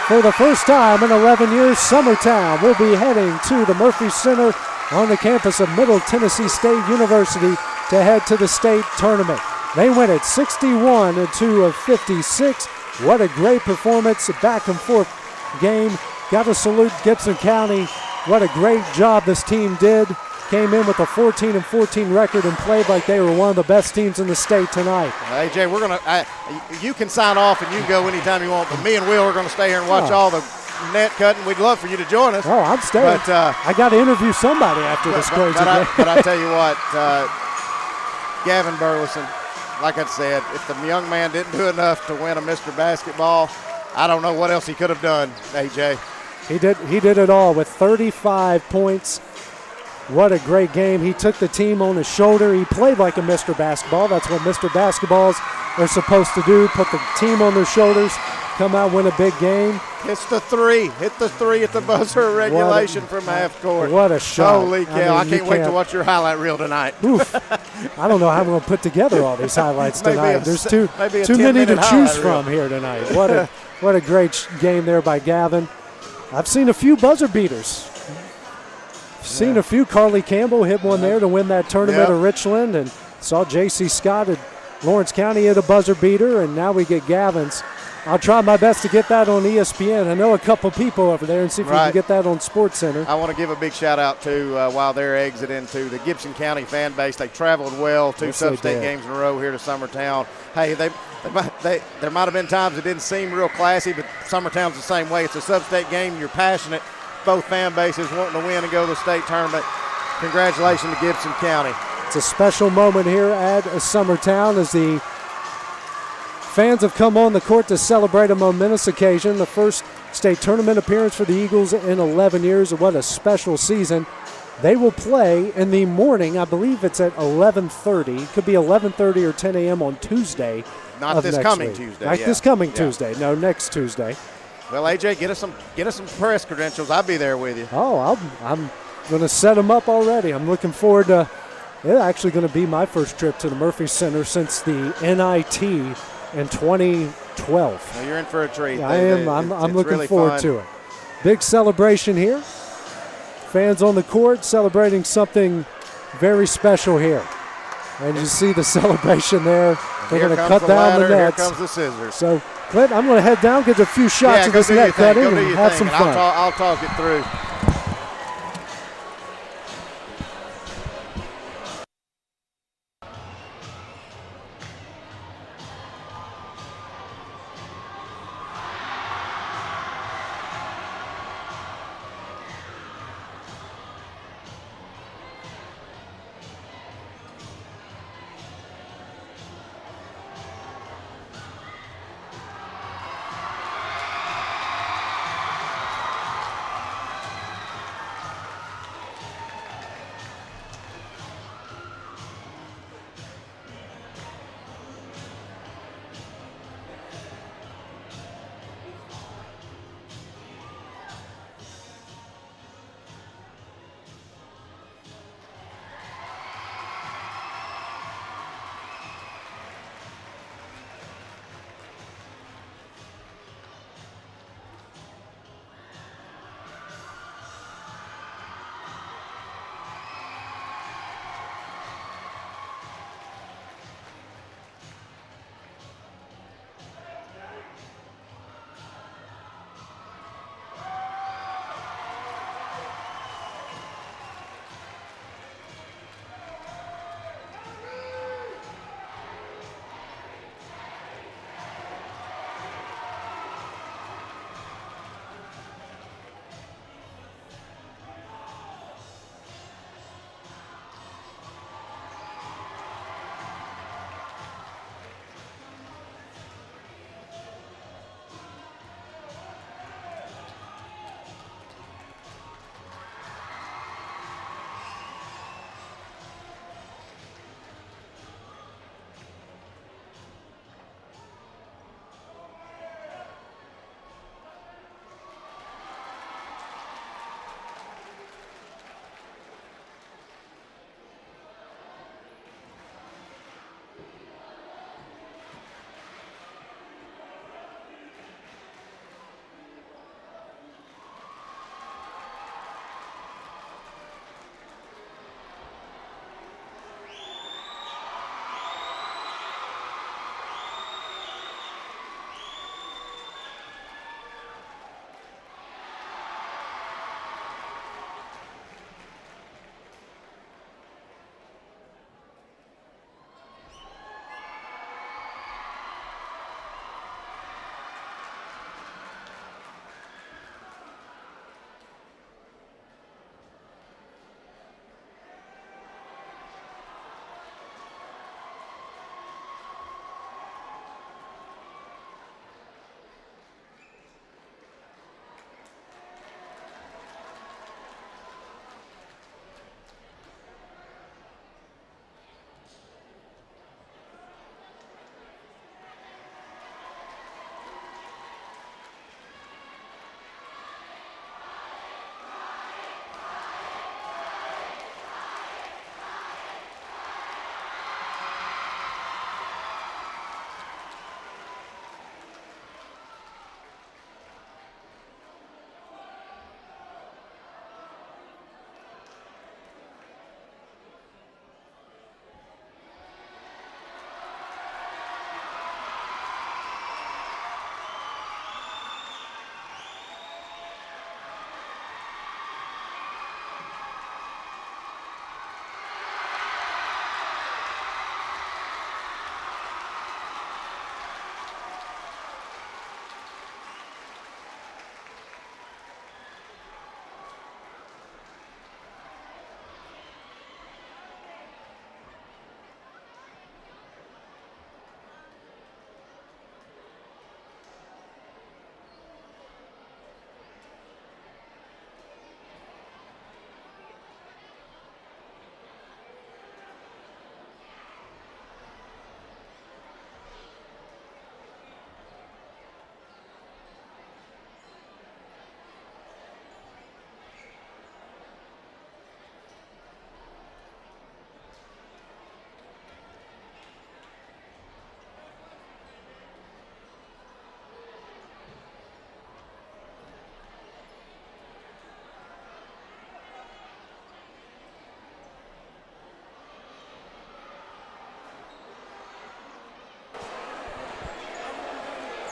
For the first time in 11 years, Summertown will be heading to the Murphy Center on the campus of Middle Tennessee State University to head to the state tournament. They win it 61-56. What a great performance, a back and forth game. Got to salute Gibson County. What a great job this team did. Came in with a 14-14 record and played like they were one of the best teams in the state tonight. AJ, we're gonna. You can sign off and you can go anytime you want, but me and Will are going to stay here and watch all the net cutting. We'd love for you to join us. Oh, I'm staying. But I got to interview somebody after this crazy game. But I tell you what, Gavin Burleson, like I said, if the young man didn't do enough to win a Mr. Basketball, I don't know what else he could have done, AJ. He did it all with 35 points. What a great game. He took the team on his shoulder. He played like a Mr. Basketball. That's what Mr. Basketballs are supposed to do, put the team on their shoulders, come out, win a big game. Hits the three. Hit the three at the buzzer regulation from half court. What a shot. Holy cow. I can't wait to watch your highlight reel tonight. Oof. I don't know how I'm going to put together all these highlights tonight. There's too many to choose from here tonight. What a great game there by Gavin. I've seen a few buzzer beaters. Seen a few. Carly Campbell hit one there to win that tournament at Richland, and saw J.C. Scott at Lawrence County hit a buzzer beater, and now we get Gavin's. I'll try my best to get that on ESPN. I know a couple people over there, and see if we can get that on SportsCenter. I want to give a big shout out to while they're exiting to the Gibson County fan base. They traveled well, 2 SUBSTATE games in a row here to Summertown. Hey, there might have been times it didn't seem real classy, but Summertown's the same way. It's a SUBSTATE game. You're passionate. Both fan bases wanting to win and go to the state tournament. Congratulations to Gibson County. It's a special moment here at Summertown as the fans have come on the court to celebrate a momentous occasion. The first state tournament appearance for the Eagles in 11 years. What a special season. They will play in the morning. I believe it's at 11:30. Could be 11:30 or 10 a.m. on Tuesday. Not this coming Tuesday. Not this coming Tuesday. No, next Tuesday. Well, AJ, get us some press credentials. I'll be there with you. Oh, I'm going to set them up already. I'm looking forward to. It's actually going to be my first trip to the Murphy Center since the NIT in 2012. Well, you're in for a treat. Yeah, I am. I'm looking really forward fun. to it. Big celebration here. Fans on the court celebrating something very special here. And you see the celebration there. They're going to cut down the nets. Here comes the scissors. So, Clint, I'm going to head down, get a few shots of this net cutting, and have some fun. I'll talk it through.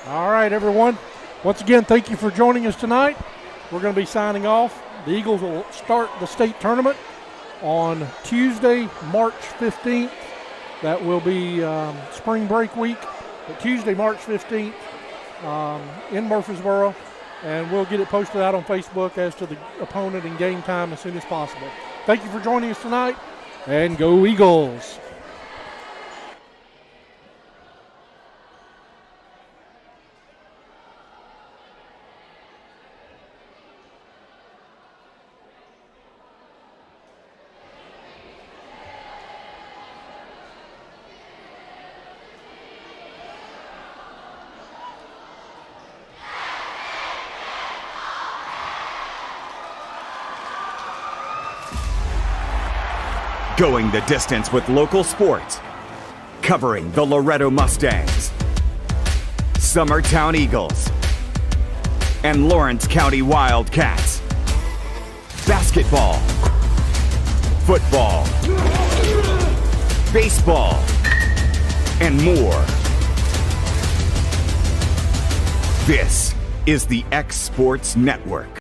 All right, everyone. Once again, thank you for joining us tonight. We're going to be signing off. The Eagles will start the state tournament on Tuesday, March 15th. That will be spring break week. But Tuesday, March 15th in Murfreesboro. And we'll get it posted out on Facebook as to the opponent and game time as soon as possible. Thank you for joining us tonight, and go Eagles. Going the distance with local sports, covering the Loretto Mustangs, Summertown Eagles, and Lawrence County Wildcats. Basketball, football, baseball, and more. This is the X Sports Network.